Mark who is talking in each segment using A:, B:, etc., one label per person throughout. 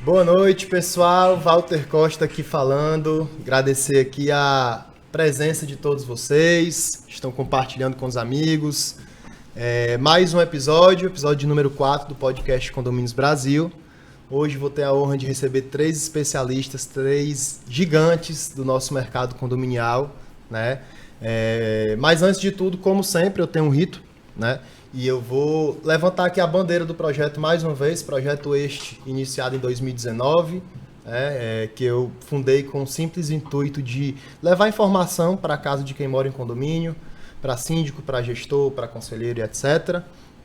A: Boa noite, pessoal. Walter Costa aqui falando. Agradecer aqui a presença de todos vocês. Estão compartilhando com os amigos. Mais um episódio número 4 do podcast Condomínios Brasil. Hoje vou ter a honra de receber 3 especialistas, 3 gigantes do nosso mercado condominial, né? Mas antes de tudo, como sempre, eu tenho um rito, né? E eu vou levantar aqui a bandeira do projeto mais uma vez, projeto este iniciado em 2019, que eu fundei com o simples intuito de levar informação para a casa de quem mora em condomínio, para síndico, para gestor, para conselheiro e etc.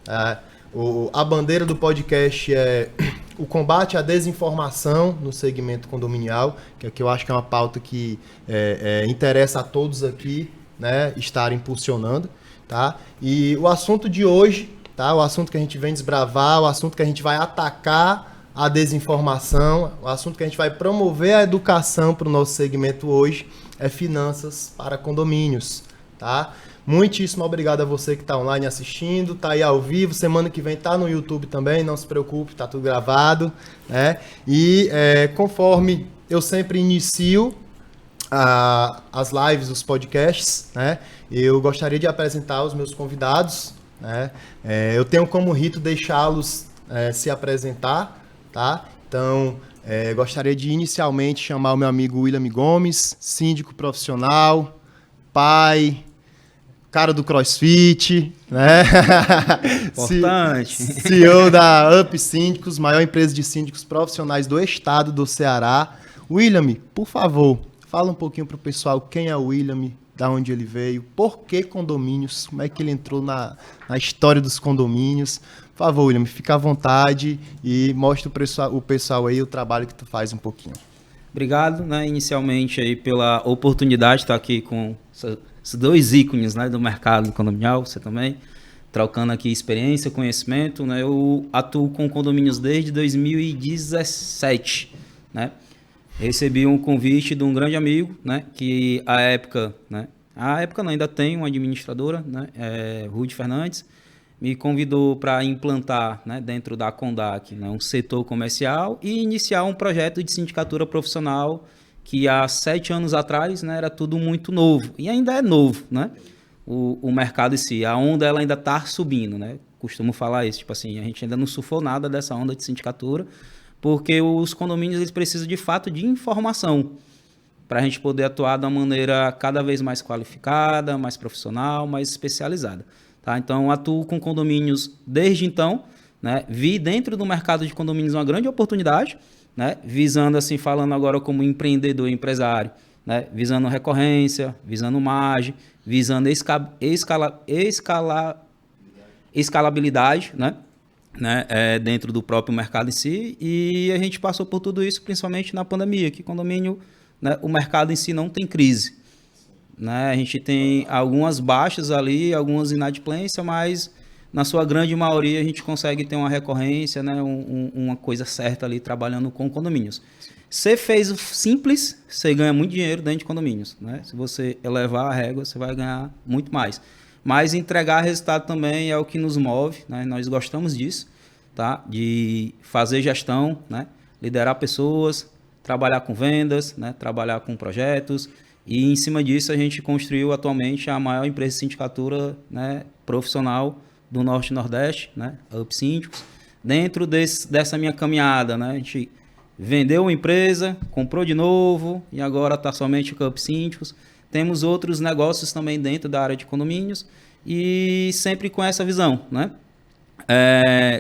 A: A bandeira do podcast é o combate à desinformação no segmento condominial, que eu acho que é uma pauta que interessa a todos aqui, né, estar impulsionando. Tá? E o assunto de hoje, tá? O assunto que a gente vem desbravar, o assunto que a gente vai atacar a desinformação, o assunto que a gente vai promover a educação para o nosso segmento hoje é finanças para condomínios. Tá? Muitíssimo obrigado a você que está online assistindo, está aí ao vivo, semana que vem está no YouTube também, não se preocupe, está tudo gravado. Né? E conforme eu sempre inicio as lives, os podcasts, né? Eu gostaria de apresentar os meus convidados, né? Eu tenho como rito deixá-los se apresentar, tá? Então, gostaria de inicialmente chamar o meu amigo William Gomes, síndico profissional, pai, cara do CrossFit, né?
B: Importante.
A: CEO da Up Síndicos, maior empresa de síndicos profissionais do estado do Ceará. William, por favor, fala um pouquinho para o pessoal quem é o William, da onde ele veio, por que condomínios, como é que ele entrou na história dos condomínios. Por favor, William, fica à vontade e mostra o pessoal aí o trabalho que tu faz um pouquinho.
B: Obrigado, né, inicialmente aí pela oportunidade de estar aqui com esses 2 ícones, né, do mercado condominial, você também, trocando aqui experiência, conhecimento, né. Eu atuo com condomínios desde 2017, né. Recebi um convite de um grande amigo, né, que à época não, ainda tem uma administradora, né, Rude Fernandes, me convidou para implantar, né, dentro da Condac, né, um setor comercial e iniciar um projeto de sindicatura profissional que há 7 anos atrás, né, era tudo muito novo, e ainda é novo, né, o mercado em si, a onda ela ainda está subindo, né, costumo falar isso, tipo assim, a gente ainda não surfou nada dessa onda de sindicatura, porque os condomínios eles precisam de fato de informação para a gente poder atuar de uma maneira cada vez mais qualificada, mais profissional, mais especializada. Tá? Então, atuo com condomínios desde então, né? Vi dentro do mercado de condomínios uma grande oportunidade, né? Visando, assim, falando agora como empreendedor e empresário, né? Visando recorrência, visando margem, visando escalabilidade, né? Dentro do próprio mercado em si, e a gente passou por tudo isso principalmente na pandemia, que condomínio, né, o mercado em si não tem crise, né, a gente tem algumas baixas ali, algumas inadimplências, mas na sua grande maioria a gente consegue ter uma recorrência, né, uma coisa certa ali trabalhando com condomínios. Você fez o simples, você ganha muito dinheiro dentro de condomínios, né? Se você elevar a régua, você vai ganhar muito mais. Mas entregar resultado também é o que nos move, né? Nós gostamos disso, tá? De fazer gestão, né? Liderar pessoas, trabalhar com vendas, né? Trabalhar com projetos. E em cima disso a gente construiu atualmente a maior empresa de sindicatura, né, profissional do Norte e Nordeste, né? A Up Síndicos. Dentro dessa minha caminhada, né? A gente vendeu uma empresa, comprou de novo e agora está somente com a Up Síndicos. Temos outros negócios também dentro da área de condomínios e sempre com essa visão, né?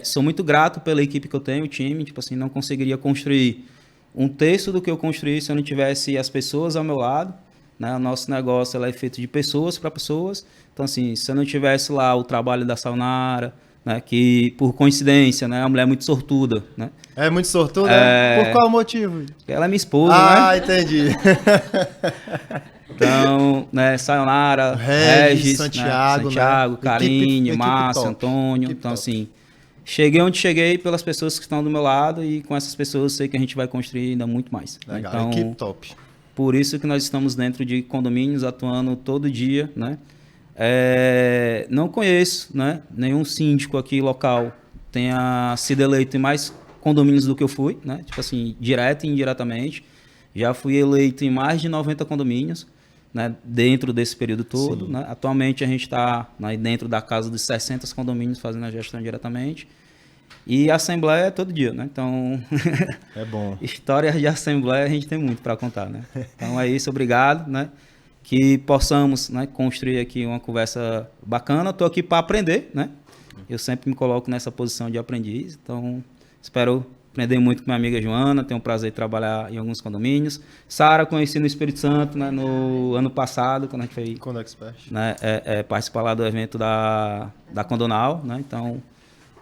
B: Sou muito grato pela equipe que eu tenho, o time, tipo assim, não conseguiria construir um terço do que eu construí se eu não tivesse as pessoas ao meu lado, né? O nosso negócio ela é feito de pessoas para pessoas, então assim, se eu não tivesse lá o trabalho da Sayonara, né? Que por coincidência, né? É uma mulher muito sortuda, né?
A: É muito sortuda? Por qual motivo?
B: Ela é minha esposa, né?
A: Ah, entendi.
B: Então, né, Sayonara, Regis,
A: Santiago,
B: né, Santiago, Karine, Márcio,
A: top.
B: Antônio.
A: Equipe
B: então,
A: top.
B: assim, cheguei onde cheguei pelas pessoas que estão do meu lado e com essas pessoas eu sei que a gente vai construir ainda muito mais.
A: Legal,
B: então,
A: equipe top.
B: Por isso que nós estamos dentro de condomínios, atuando todo dia, né? Não conheço, né, nenhum síndico aqui local tenha sido eleito em mais condomínios do que eu fui, né? Tipo assim, direto e indiretamente. Já fui eleito em mais de 90 condomínios, né? Dentro desse período todo, né? Atualmente a gente está, né, dentro da casa dos 60 condomínios fazendo a gestão diretamente. E a assembleia é todo dia, né? Então,
A: é bom.
B: Histórias de assembleia a gente tem muito para contar, né? Então é isso, obrigado, né? Que possamos, né, construir aqui uma conversa bacana. Estou aqui para aprender, né? Eu sempre me coloco nessa posição de aprendiz, então espero aprender muito com minha amiga Joana, tenho o prazer de trabalhar em alguns condomínios. Sara, conheci no Espírito Santo, né, no ano passado, quando a gente foi né, participar lá do evento da Condonal, né? Então,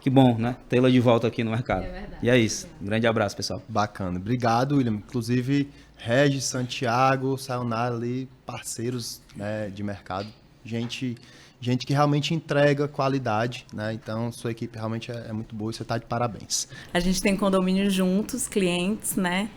B: que bom, né? Tê-la de volta aqui no mercado. É verdade. E é isso. Um grande abraço, pessoal.
A: Bacana. Obrigado, William. Inclusive, Regis, Santiago, Sayonara ali, parceiros, né, de mercado. Gente que realmente entrega qualidade, né? Então, sua equipe realmente é muito boa e você está de parabéns.
C: A gente tem condomínio juntos, clientes, né?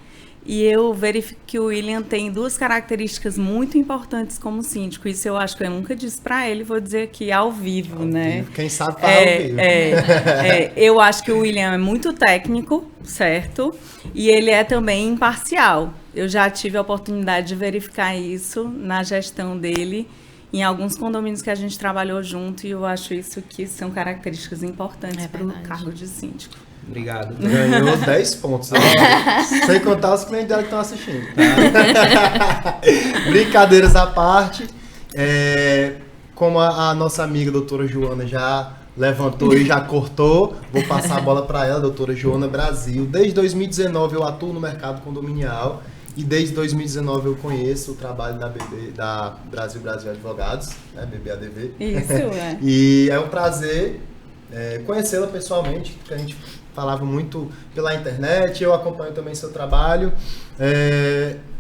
C: E eu verifico que o William tem duas características muito importantes como síndico. Isso eu acho que eu nunca disse para ele, vou dizer aqui ao vivo, né?
A: Vivo. Quem sabe fala ao vivo.
C: Eu acho que o William é muito técnico, certo? E ele é também imparcial. Eu já tive a oportunidade de verificar isso na gestão dele em alguns condomínios que a gente trabalhou junto, e eu acho isso que são características importantes para o cargo de síndico.
B: Obrigado.
A: Ganhou 10 pontos. Sem contar os clientes dela que estão assistindo. Tá? Brincadeiras à parte. Como a nossa amiga doutora Joana já levantou e já cortou, vou passar a bola para ela, doutora Joana Brasil. Desde 2019 eu atuo no mercado condominial e desde 2019 eu conheço o trabalho da Brasil Advogados, né, BBADV.
C: Isso,
A: E é um prazer conhecê-la pessoalmente, porque a gente falava muito pela internet, eu acompanho também seu trabalho,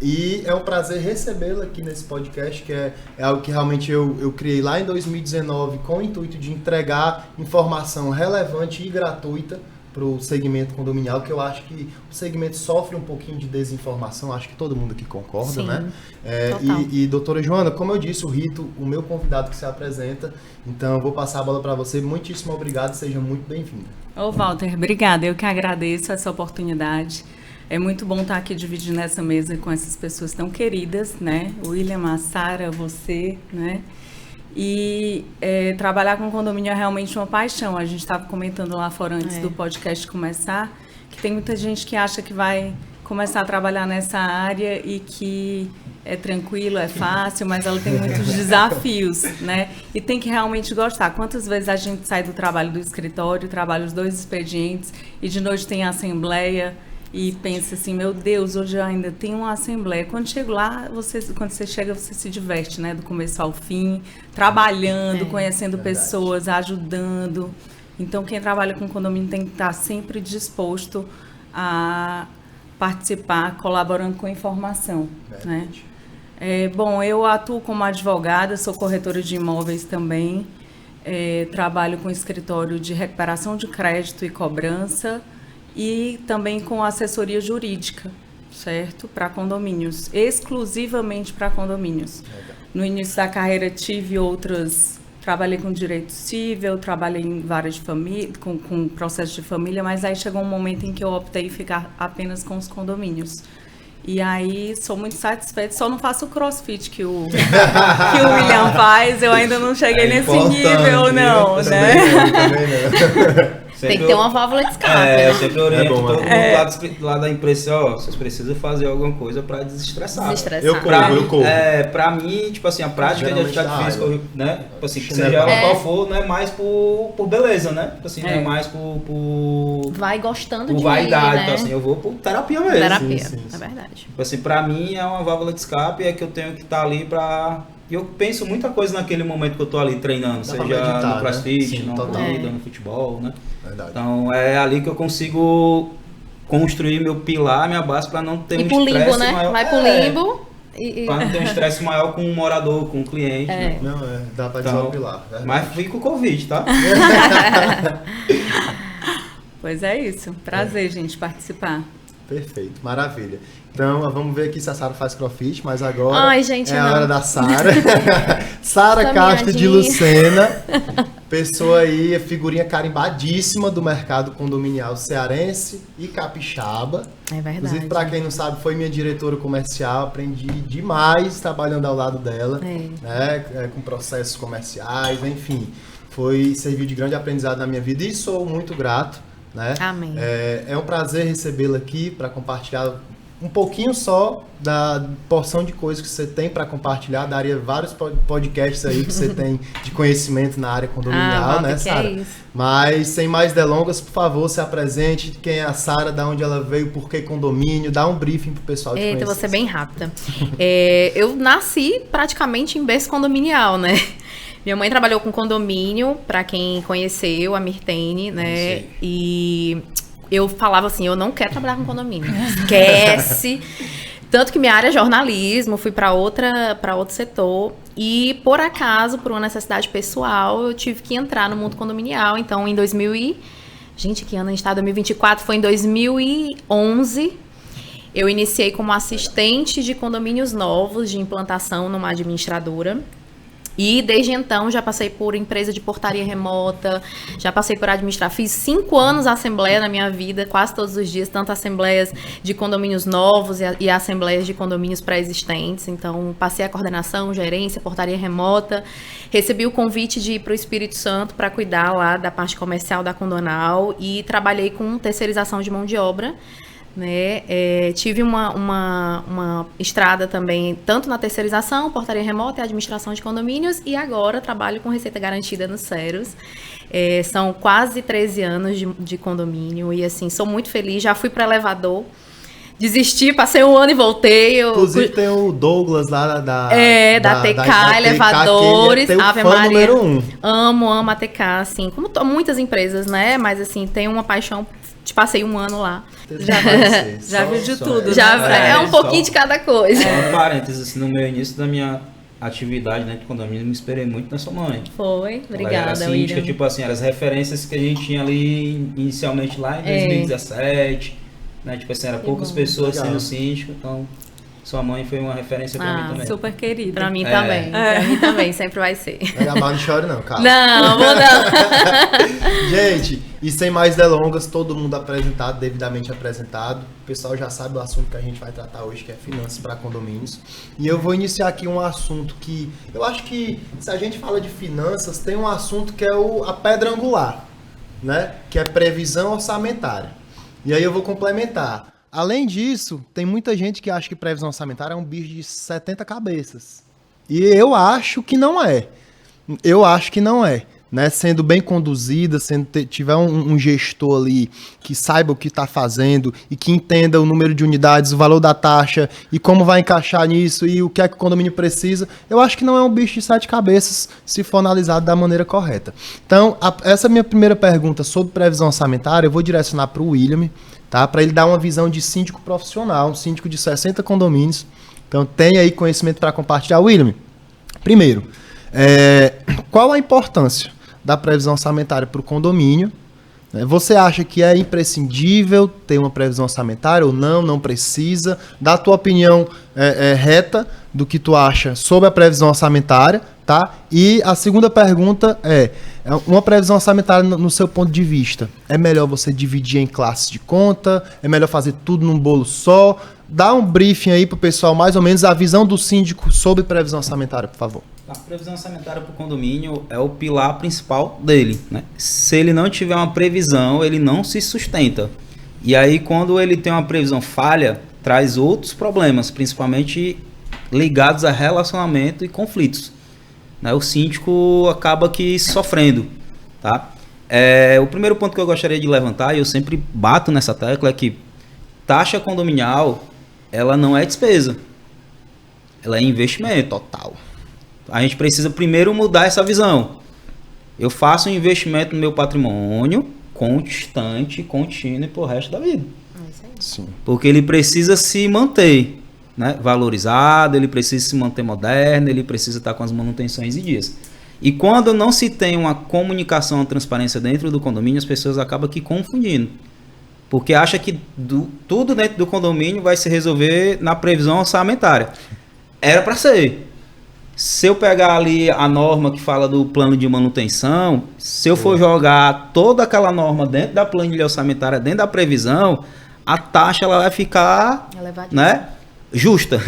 A: e é um prazer recebê-la aqui nesse podcast, que é algo que realmente eu criei lá em 2019 com o intuito de entregar informação relevante e gratuita para o segmento condominial, que eu acho que o segmento sofre um pouquinho de desinformação, acho que todo mundo aqui concorda, sim, né? E doutora Joana, como eu disse, o Rito, o meu convidado que se apresenta, então eu vou passar a bola para você. Muitíssimo obrigado, seja muito bem-vinda.
C: Ô Walter, obrigada, eu que agradeço essa oportunidade. É muito bom estar aqui dividindo essa mesa com essas pessoas tão queridas, né? O William, a Sara, você, né? E trabalhar com condomínio é realmente uma paixão. A gente estava comentando lá fora antes do podcast começar, que tem muita gente que acha que vai começar a trabalhar nessa área e que é tranquilo, é fácil, mas ela tem muitos desafios, né? E tem que realmente gostar. Quantas vezes a gente sai do trabalho do escritório, trabalha os 2 expedientes e de noite tem a assembleia e pensa assim, meu Deus, hoje eu ainda tenho uma assembleia. Quando chego lá, quando você chega, você se diverte, né? Do começo ao fim, trabalhando, conhecendo pessoas, ajudando. Então, quem trabalha com condomínio tem que estar sempre disposto a participar, colaborando com informação, né? Bom, eu atuo como advogada, sou corretora de imóveis também, trabalho com escritório de recuperação de crédito e cobrança, e também com assessoria jurídica, certo? Para condomínios, exclusivamente para condomínios. No início da carreira tive trabalhei com direito civil, trabalhei em várias de família, com processo de família, mas aí chegou um momento em que eu optei em ficar apenas com os condomínios. E aí sou muito satisfeita, só não faço o crossfit que o William faz, eu ainda não cheguei nesse nível, não, né?
A: Também não.
D: Tem que ter uma válvula de escape.
B: Eu sempre oriento todo mundo lá da empresa, vocês precisam fazer alguma coisa para desestressar.
A: Eu corro.
B: Pra mim, tipo assim, a prática de atividade física, né? Tipo assim, seja ela qual for, não é mais por beleza, né? Tipo assim, não é mais por
D: vai gostando
B: por
D: de
B: vaidade,
D: né?
B: Então assim, eu vou por terapia mesmo.
D: Terapia, é verdade.
B: Tipo assim, pra mim é uma válvula de escape, é que eu tenho que estar ali pra... E eu penso muita coisa naquele momento que eu tô ali treinando, seja no crossfit, na corrida, no futebol, né?
A: Verdade.
B: Então é ali que eu consigo construir meu pilar, minha base, para não ter um estresse maior.
D: Vai pro limbo.
B: Para não ter um estresse maior com um morador, com um cliente. Né?
A: Não, dá para desopilar.
B: Mas fui com o Covid, tá?
C: Pois é isso. Prazer, gente, participar.
A: Perfeito, maravilha. Então, vamos ver aqui se a Sara faz crossfit, mas agora
D: a hora
A: da Sara. Sara Castro de Lucena. Pessoa aí, figurinha carimbadíssima do mercado condominial cearense e capixaba.
D: É verdade.
A: Inclusive, para quem não sabe, foi minha diretora comercial, aprendi demais trabalhando ao lado dela, né, com processos comerciais, enfim. Serviu de grande aprendizado na minha vida e sou muito grato. Né?
D: Amém.
A: É um prazer recebê-la aqui para compartilhar um pouquinho só da porção de coisas que você tem para compartilhar. Daria vários podcasts aí que você tem de conhecimento na área condominial, né, Sara?
D: É isso.
A: Mas, sem mais delongas, por favor, se apresente. Quem é a Sara, de onde ela veio, por que condomínio, dá um briefing pro pessoal te conhecer.
D: Eita, vou ser bem rápida. Eu nasci praticamente em berço condominial, né? Minha mãe trabalhou com condomínio, para quem conheceu, a Mirtene, né? E eu falava assim, eu não quero trabalhar com condomínio. Esquece. Tanto que minha área é jornalismo, fui para outro setor. E, por acaso, por uma necessidade pessoal, eu tive que entrar no mundo condominial. Então, em 2000 Gente, que ano a gente está? 2024, foi em 2011. Eu iniciei como assistente de condomínios novos, de implantação numa administradora. E desde então já passei por empresa de portaria remota, já passei por administrar, fiz 5 anos assembleia na minha vida, quase todos os dias, tanto assembleias de condomínios novos e assembleias de condomínios pré-existentes. Então passei a coordenação, gerência, portaria remota, recebi o convite de ir para o Espírito Santo para cuidar lá da parte comercial da Condonal e trabalhei com terceirização de mão de obra. Né? Tive uma estrada também, tanto na terceirização, portaria remota e administração de condomínios, e agora trabalho com receita garantida no Ceros. São quase 13 anos de condomínio e assim, sou muito feliz, já fui para elevador, desisti, passei 1 ano e voltei.
A: Inclusive tem o Douglas lá da
D: TK Elevadores,
A: que ele é
D: Ave
A: fã
D: Maria.
A: número 1.
D: Amo a TK, assim, como muitas empresas, né? Mas assim, tenho uma paixão. Passei 1 ano lá.
C: Já viu de tudo.
D: É um pouquinho de cada coisa.
B: Um parênteses, assim, no meu início da minha atividade dentro do condomínio, me esperei muito na sua mãe.
D: Foi, obrigada,
B: ela era síndica,
D: William.
B: tipo assim, eram as referências que a gente tinha ali inicialmente lá em 2017, né? Tipo assim, era poucas pessoas sendo síndico, então sua mãe foi uma referência pra mim também.
C: Super querida.
D: Pra mim também. Pra mim também, sempre vai ser.
A: Não chore não, cara.
D: Não, vou não.
A: Gente, e sem mais delongas, todo mundo devidamente apresentado. O pessoal já sabe o assunto que a gente vai tratar hoje, que é finanças para condomínios. E eu vou iniciar aqui um assunto que eu acho que, se a gente fala de finanças, tem um assunto que é a pedra angular, né? Que é previsão orçamentária. E aí eu vou complementar. Além disso, tem muita gente que acha que previsão orçamentária é um bicho de 70 cabeças. E eu acho que não é. Né? Sendo bem conduzida, tiver um gestor ali que saiba o que está fazendo e que entenda o número de unidades, o valor da taxa e como vai encaixar nisso e o que é que o condomínio precisa, eu acho que não é um bicho de 7 cabeças se for analisado da maneira correta. Então, essa minha primeira pergunta sobre previsão orçamentária, eu vou direcionar para o William, tá? Para ele dar uma visão de síndico profissional, um síndico de 60 condomínios. Então, tem aí conhecimento para compartilhar. William, primeiro, qual a importância da previsão orçamentária para o condomínio? Você acha que é imprescindível ter uma previsão orçamentária ou não? Não precisa? Dá a tua opinião reta do que tu acha sobre a previsão orçamentária, tá? E a segunda pergunta uma previsão orçamentária no seu ponto de vista. É melhor você dividir em classes de conta? É melhor fazer tudo num bolo só? Dá um briefing aí pro pessoal, mais ou menos, a visão do síndico sobre previsão orçamentária, por favor.
B: A previsão orçamentária para o condomínio é o pilar principal dele, né? Se ele não tiver uma previsão, ele não se sustenta. E aí, quando ele tem uma previsão falha, traz outros problemas, principalmente ligados a relacionamento e conflitos, né? O síndico acaba que sofrendo, tá? O primeiro ponto que eu gostaria de levantar, e eu sempre bato nessa tecla, é que taxa condominial, ela não é despesa, ela é investimento total. A gente precisa primeiro mudar essa visão. Eu faço um investimento no meu patrimônio constante, contínuo e pro resto da vida.
A: Sim.
B: Porque ele precisa se manter, né, valorizado, ele precisa se manter moderno, ele precisa estar com as manutenções em dias. E quando não se tem uma comunicação, uma transparência dentro do condomínio, as pessoas acabam aqui confundindo. Porque acha que tudo dentro do condomínio vai se resolver na previsão orçamentária. Era para ser. Se eu pegar ali a norma que fala do plano de manutenção, se eu for jogar toda aquela norma dentro da planilha orçamentária, dentro da previsão, a taxa ela vai ficar, né, justa.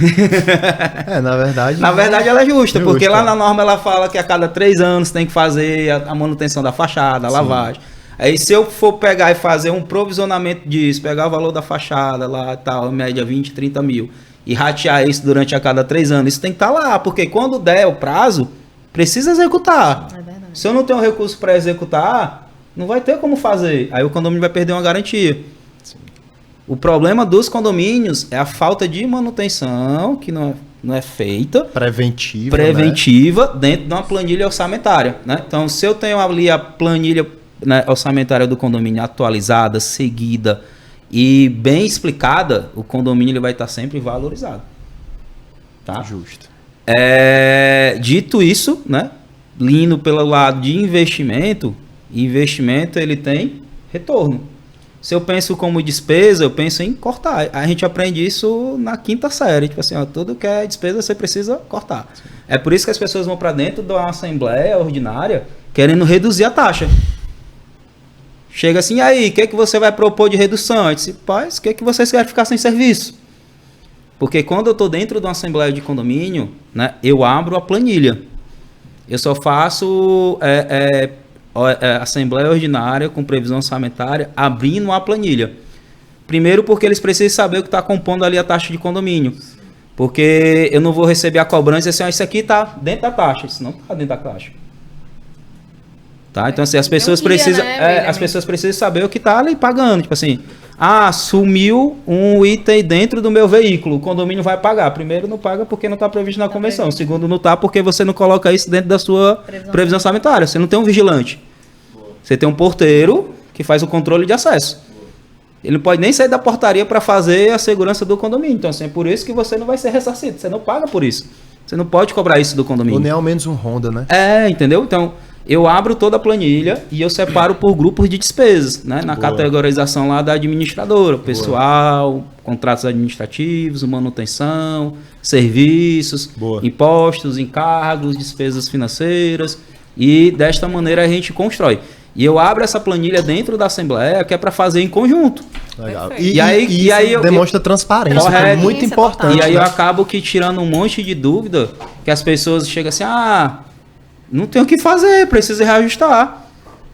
A: Na verdade...
B: Na verdade ela é justa, porque lá na norma ela fala que a cada 3 anos tem que fazer a manutenção da fachada, a lavagem. Aí se eu for pegar e fazer um provisionamento disso, pegar o valor da fachada lá e tal, em média 20, 30 mil, e ratear isso durante a cada 3 anos, isso tem que estar lá, porque quando der o prazo, precisa executar.
D: É verdade.
B: Se eu não tenho recurso para executar, não vai ter como fazer. Aí o condomínio vai perder uma garantia. Sim. O problema dos condomínios é a falta de manutenção, que não é feita. Preventiva, né? Dentro de uma planilha orçamentária. Né? Então, se eu tenho ali a planilha, né, orçamentária do condomínio atualizada, seguida, e bem explicada, o condomínio ele vai estar sempre valorizado. Tá?
A: Justo.
B: Dito isso, né, indo pelo lado de investimento ele tem retorno. Se eu penso como despesa, eu penso em cortar. A gente aprende isso na 5ª série. Tipo assim, ó, tudo que é despesa você precisa cortar. Sim. É por isso que as pessoas vão para dentro da assembleia ordinária querendo reduzir a taxa. Chega assim, e aí, o que você vai propor de redução? Eu disse, paz, o que vocês querem ficar sem serviço? Porque quando eu estou dentro de uma assembleia de condomínio, né, eu abro a planilha. Eu só faço assembleia ordinária com previsão orçamentária abrindo a planilha. Primeiro porque eles precisam saber o que está compondo ali a taxa de condomínio. Porque eu não vou receber a cobrança e dizer assim, isso aqui está dentro da taxa. Isso não está dentro da taxa. Tá? Então, assim, as pessoas precisam saber o que está ali pagando. Tipo assim, sumiu um item dentro do meu veículo, o condomínio vai pagar. Primeiro, não paga porque não está previsto na convenção. Segundo, não está porque você não coloca isso dentro da sua previsão orçamentária. Você não tem um vigilante. Você tem um porteiro que faz o controle de acesso. Ele não pode nem sair da portaria para fazer a segurança do condomínio. Então, assim, é por isso que você não vai ser ressarcido. Você não paga por isso. Você não pode cobrar isso do condomínio.
A: Ou nem ao menos um Honda, né?
B: Entendeu? Então... eu abro toda a planilha e eu separo por grupos de despesas, né? Na categorização lá da administradora, pessoal, contratos administrativos, manutenção, serviços, impostos, encargos, despesas financeiras, e desta maneira a gente constrói. E eu abro essa planilha dentro da Assembleia, que é para fazer em conjunto.
A: Legal. E aí demonstra transparência, que é muito importante.
B: E aí eu acabo que tirando um monte de dúvida, que as pessoas chegam assim, não tem o que fazer, precisa reajustar.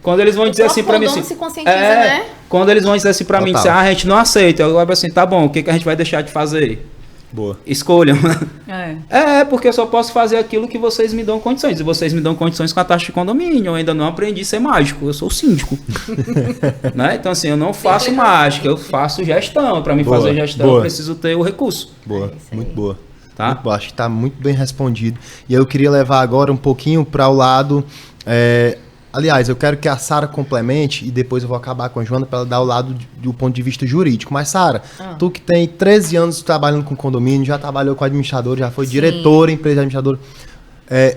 B: Quando eles vão dizer assim para mim, assim,
D: se conscientiza, né?
B: Quando eles vão dizer assim para mim, assim, a gente não aceita, eu vou assim, tá bom, o que a gente vai deixar de fazer? Escolham. Porque eu só posso fazer aquilo que vocês me dão condições. E vocês me dão condições com a taxa de condomínio. Eu ainda não aprendi a ser mágico, eu sou síndico. Né? Então, assim, eu não faço mágica, eu faço gestão. Para mim fazer gestão, eu preciso ter o recurso.
A: Muito boa. Tá? Muito boa. Acho que está muito bem respondido. E eu queria levar agora um pouquinho para o lado... aliás, eu quero que a Sara complemente e depois eu vou acabar com a Joana para ela dar o lado do ponto de vista jurídico. Mas, Sara, tu que tem 13 anos trabalhando com condomínio, já trabalhou com administrador, já foi diretora, empresa administradora.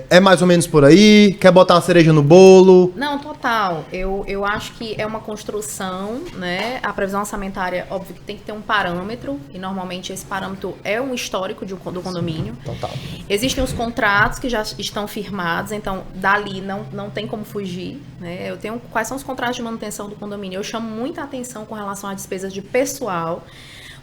A: É mais ou menos por aí? Quer botar uma cereja no bolo?
D: Não, total. Eu acho que é uma construção, né? A previsão orçamentária, óbvio que tem que ter um parâmetro, e normalmente esse parâmetro é um histórico do condomínio.
A: Total.
D: Existem os contratos que já estão firmados, então dali não tem como fugir, né? Eu tenho quais são os contratos de manutenção do condomínio. Eu chamo muita atenção com relação a despesas de pessoal,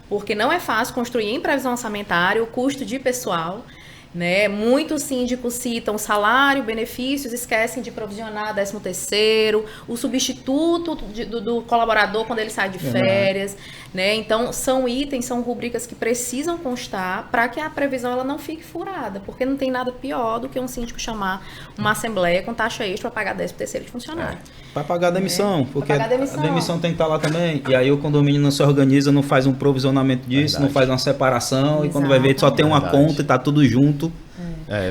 D: porque não é fácil construir em previsão orçamentária o custo de pessoal. Né? Muitos síndicos citam salário, benefícios, esquecem de provisionar 13º, o substituto do colaborador quando ele sai de férias, né? Então são itens, são rubricas que precisam constar para que a previsão ela não fique furada, porque não tem nada pior do que um síndico chamar uma assembleia com taxa extra para pagar 13º de funcionário.
B: Para pagar a demissão, porque a demissão tem que estar lá também, e aí o condomínio não se organiza, não faz um provisionamento disso, não faz uma separação, e quando vai ver só tem uma conta e está tudo junto.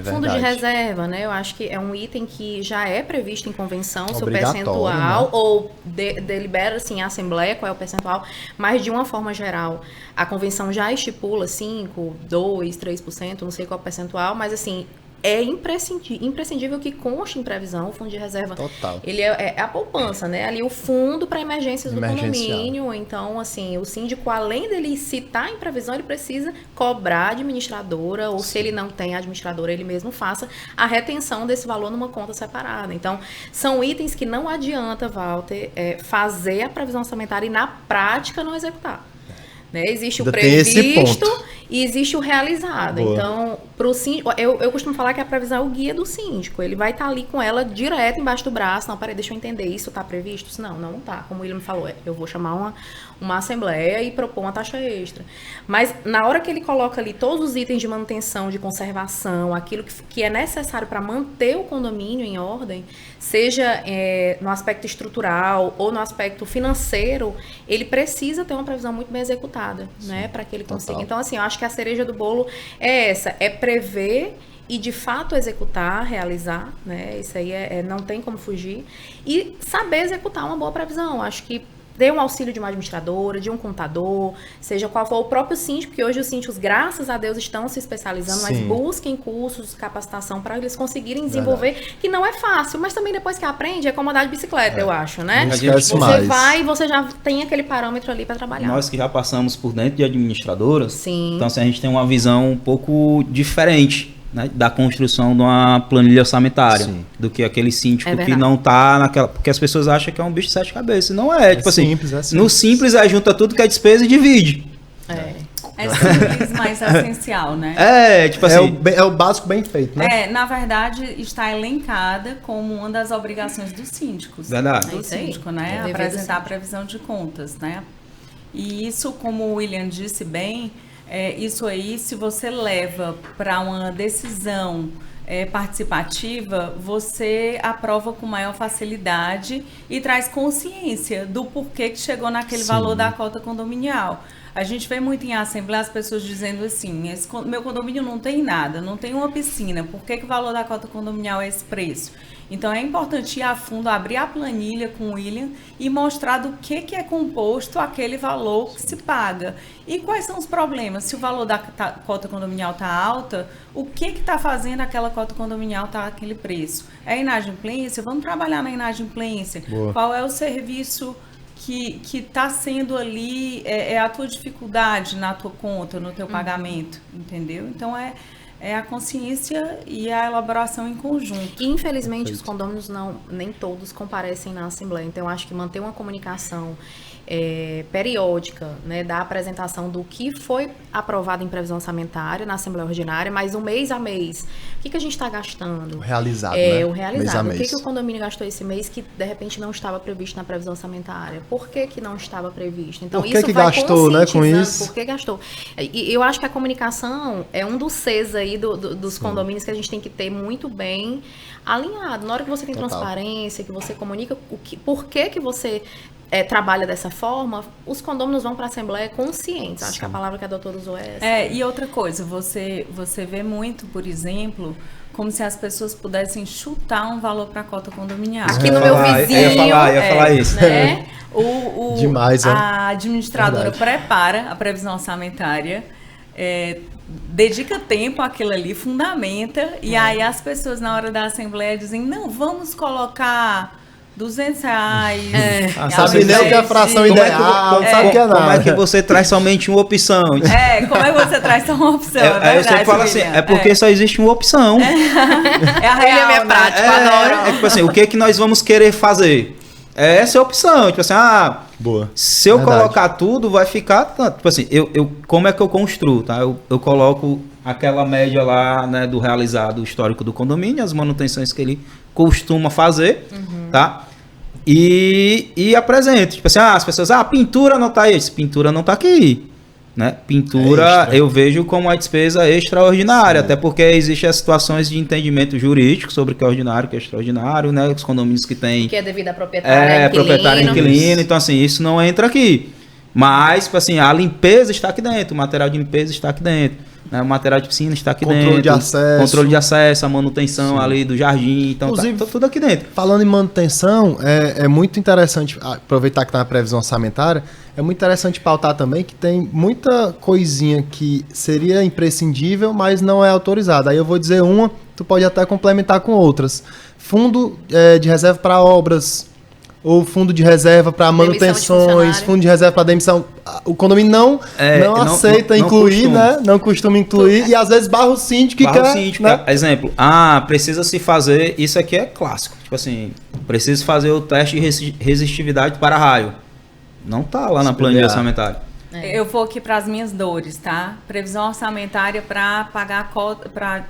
D: Fundo de reserva, né? Eu acho que é um item que já é previsto em convenção, seu percentual, né? Ou delibera assim a Assembleia qual é o percentual, mas de uma forma geral, a convenção já estipula 5%, 2%, 3%, não sei qual é o percentual, mas assim, é imprescindível que conste em previsão o fundo de reserva.
A: Total.
D: Ele é a poupança, né? Ali o fundo para emergências do condomínio. Então, assim, o síndico, além dele citar em previsão, ele precisa cobrar a administradora, ou se ele não tem a administradora, ele mesmo faça a retenção desse valor numa conta separada. Então, são itens que não adianta, Walter, fazer a previsão orçamentária e na prática não executar. Né? Existe o previsto e existe o realizado. Boa. Então, pro síndico, eu costumo falar que a previsão é o guia do síndico. Ele vai estar ali com ela direto embaixo do braço. Não, peraí, deixa eu entender, isso está previsto? Não está. Como o William falou, eu vou chamar uma assembleia e propor uma taxa extra. Mas na hora que ele coloca ali todos os itens de manutenção, de conservação, aquilo que é necessário para manter o condomínio em ordem, seja no aspecto estrutural ou no aspecto financeiro, ele precisa ter uma previsão muito bem executada, né, para que ele consiga. Total. Então, assim, eu acho que a cereja do bolo é essa, é prever e de fato executar, realizar, né, isso aí não tem como fugir, e saber executar uma boa previsão. Acho que ter um auxílio de uma administradora, de um contador, seja qual for o próprio síndico, porque hoje os síndicos, graças a Deus, estão se especializando, mas busquem cursos, capacitação para eles conseguirem desenvolver, que não é fácil, mas também depois que aprende é como andar de bicicleta, eu acho, né? Você vai e você já tem aquele parâmetro ali para trabalhar.
B: Nós que já passamos por dentro de administradoras,
D: sim,
B: então assim, a gente tem uma visão um pouco diferente, né, da construção de uma planilha orçamentária, sim, do que aquele síndico que não tá naquela... Porque as pessoas acham que é um bicho de 7 cabeças. Não é. Tipo
A: simples,
B: assim, no simples junta tudo que é despesa e divide.
C: É simples, mas essencial, né?
B: Tipo assim...
A: É o básico bem feito, né?
C: Na verdade, está elencada como uma das obrigações dos síndicos.
B: Verdade.
C: Do síndico, né? Apresentar a previsão de contas, né? E isso, como o William disse bem... isso aí, se você leva para uma decisão participativa, você aprova com maior facilidade e traz consciência do porquê que chegou naquele valor da cota condominial. A gente vê muito em assembleia as pessoas dizendo assim, meu condomínio não tem nada, não tem uma piscina, por que o valor da cota condominial é esse preço? Então é importante ir a fundo, abrir a planilha com o William e mostrar do que é composto aquele valor que se paga. E quais são os problemas? Se o valor da cota condominial está alta, o que está fazendo aquela cota condominial estar aquele preço? É inadimplência? Vamos trabalhar na inadimplência. Boa. Qual é o serviço que está sendo ali, a tua dificuldade na tua conta, no teu pagamento, entendeu? Então é a consciência e a elaboração em conjunto.
D: E, infelizmente, os condôminos nem todos comparecem na Assembleia. Então, eu acho que manter uma comunicação periódica, né, da apresentação do que foi aprovado em previsão orçamentária na Assembleia Ordinária, mas um mês a mês, o que a gente está gastando?
A: O realizado, né?
D: O realizado.
A: Mês a mês.
D: O que o condomínio gastou esse mês que, de repente, não estava previsto na previsão orçamentária? Por que não estava previsto? Então,
A: isso vai gastou, né, com isso?
D: Por que gastou? E eu acho que a comunicação é um dos Cs aí dos condomínios que a gente tem que ter muito bem alinhado. Na hora que você tem transparência, que você comunica por que você trabalha dessa forma, os condôminos vão para a Assembleia conscientes. Acho que a palavra que a doutora usou é essa.
C: E outra coisa, você vê muito, por exemplo, como se as pessoas pudessem chutar um valor para a cota condominial.
D: Aqui no meu vizinho...
B: Eu ia falar isso.
C: Né?
A: Demais,
C: a administradora prepara a previsão orçamentária, dedica tempo àquilo ali, fundamenta, e aí as pessoas na hora da Assembleia dizem, não, vamos colocar... R$200.
A: Sabe nem o que é a fração ideal, sabe o que é nada.
B: Como é que você traz somente uma opção?
C: Como é que você traz só uma opção?
B: Aí eu sempre falo assim, porque só existe uma opção.
C: É a real,
D: minha prática, adoro.
B: Tipo assim, o que nós vamos querer fazer? Essa é a opção. Tipo assim,
A: boa.
B: Se eu colocar tudo, vai ficar tanto. Tipo assim, como é que eu construo, tá? Eu coloco aquela média lá, né, do realizado histórico do condomínio, as manutenções que ele costuma fazer, tá? E apresento. Tipo assim, as pessoas, pintura não tá aí. Pintura não tá aqui. Né? Pintura eu vejo como uma despesa extraordinária, até porque existem as situações de entendimento jurídico sobre o que é ordinário, o que é extraordinário, né? Os condomínios que tem...
D: Que é devido a proprietário,
B: proprietário inquilino. Então, assim, isso não entra aqui. Mas, tipo assim, a limpeza está aqui dentro, o material de limpeza está aqui dentro. Né, o material de piscina está aqui dentro. Controle de acesso, a manutenção ali do jardim. Então, tá tudo aqui dentro.
A: Falando em manutenção, é muito interessante, aproveitar que está na previsão orçamentária, é muito interessante pautar também que tem muita coisinha que seria imprescindível, mas não é autorizada. Aí eu vou dizer uma, tu pode até complementar com outras. Fundo de reserva para obras, ou fundo de reserva para manutenções, fundo de reserva para demissão. O condomínio não aceita incluir, né? Não costuma incluir, e às vezes barra o síndico que quer...
B: Síndico,
A: né?
B: Exemplo, precisa se fazer, isso aqui é clássico, tipo assim, precisa fazer o teste de resistividade para raio. Não tá lá na planilha orçamentária.
C: Eu vou aqui para as minhas dores, tá? Previsão orçamentária para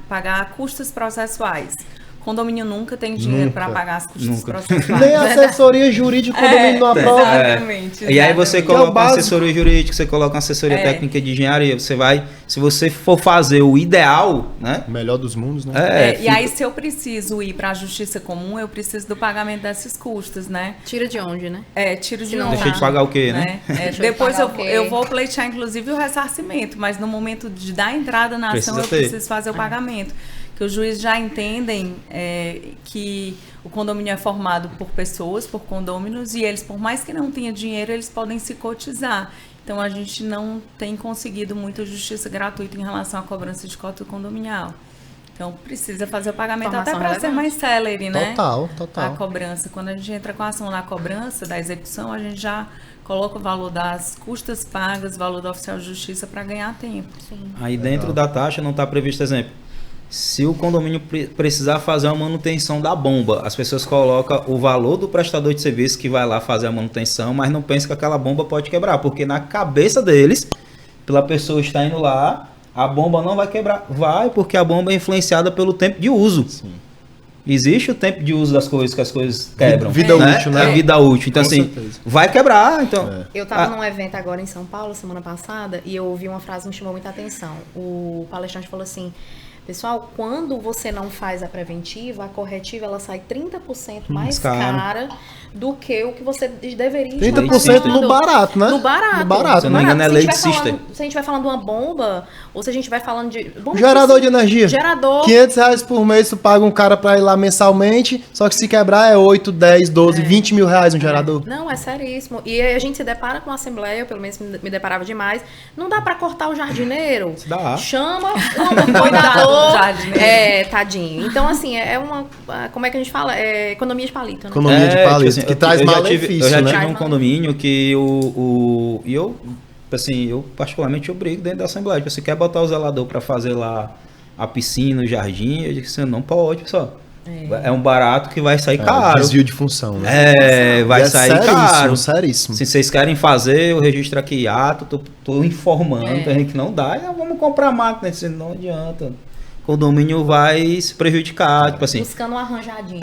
C: pagar custos processuais. Condomínio nunca tem dinheiro para pagar as custas processuais.
A: Nem a assessoria jurídica do condomínio não aprova.
C: Exatamente.
B: E aí você coloca uma assessoria jurídica, você coloca uma assessoria técnica de engenharia, você vai, se você for fazer o ideal, né?
A: Melhor dos mundos, né?
C: E aí se eu preciso ir para a justiça comum, eu preciso do pagamento desses custos, né?
D: Tira de onde, né?
C: Tiro de onde.
B: Deixa de pagar o quê, né?
C: Depois eu vou pleitear, inclusive, o ressarcimento, mas no momento de dar entrada na ação, eu preciso fazer o pagamento. Que os juízes já entendem que o condomínio é formado por pessoas, por condôminos, e eles, por mais que não tenham dinheiro, eles podem se cotizar. Então, a gente não tem conseguido muita justiça gratuita em relação à cobrança de cota condominial. Então, precisa fazer o pagamento até para ser mais célere, né?
A: Total.
C: A cobrança. Quando a gente entra com a ação na cobrança da execução, a gente já coloca o valor das custas pagas, o valor do oficial de justiça para ganhar tempo.
D: Sim.
B: Aí dentro da taxa não está previsto, exemplo, se o condomínio precisar fazer uma manutenção da bomba, as pessoas colocam o valor do prestador de serviço que vai lá fazer a manutenção, mas não pensa que aquela bomba pode quebrar, porque na cabeça deles, pela pessoa estar indo lá, a bomba não vai quebrar. Vai, porque a bomba é influenciada pelo tempo de uso. Sim. Existe o tempo de uso das coisas, que as coisas quebram.
A: Vida útil, né?
B: Vida útil. Então, assim, vai quebrar. Então.
D: Eu estava num evento agora em São Paulo, semana passada, e eu ouvi uma frase que me chamou muita atenção. O palestrante falou assim: pessoal, quando você não faz a preventiva, a corretiva ela sai 30% mais cara do que o que você deveria estar
A: 30% no barato, né?
D: No barato.
B: Se eu não me engano, é lei de sister.
D: Se a gente vai falando de uma bomba, ou se a gente vai falando de...
A: Gerador de energia.
D: Gerador.
A: R$500 por mês, tu paga um cara pra ir lá mensalmente, só que se quebrar é 8, 10, 12, 20 mil reais um gerador.
D: Não, é seríssimo. E aí a gente se depara com a assembleia, eu pelo menos me deparava demais. Não dá pra cortar o jardineiro?
B: Dá.
D: Chama o cuidador. Tadinho. Então, assim, é uma... Como é que a gente fala? É economia de palito, né?
A: Economia de palito, assim, que traz malefício,
B: eu já
A: né?
B: tive um condomínio que eu particularmente eu brigo dentro da assembleia. Você quer botar o zelador para fazer lá a piscina, o jardim? Eu disse, não pode, pessoal. É um barato que vai sair caro.
A: Desvio de função, né?
B: Vai sair caro.
A: Seríssimo.
B: Se vocês querem fazer, eu registro aqui ato, tô informando, tem gente que não dá, vamos comprar máquina, não adianta. O condomínio vai se prejudicar, tipo assim.
D: Buscando um arranjadinho.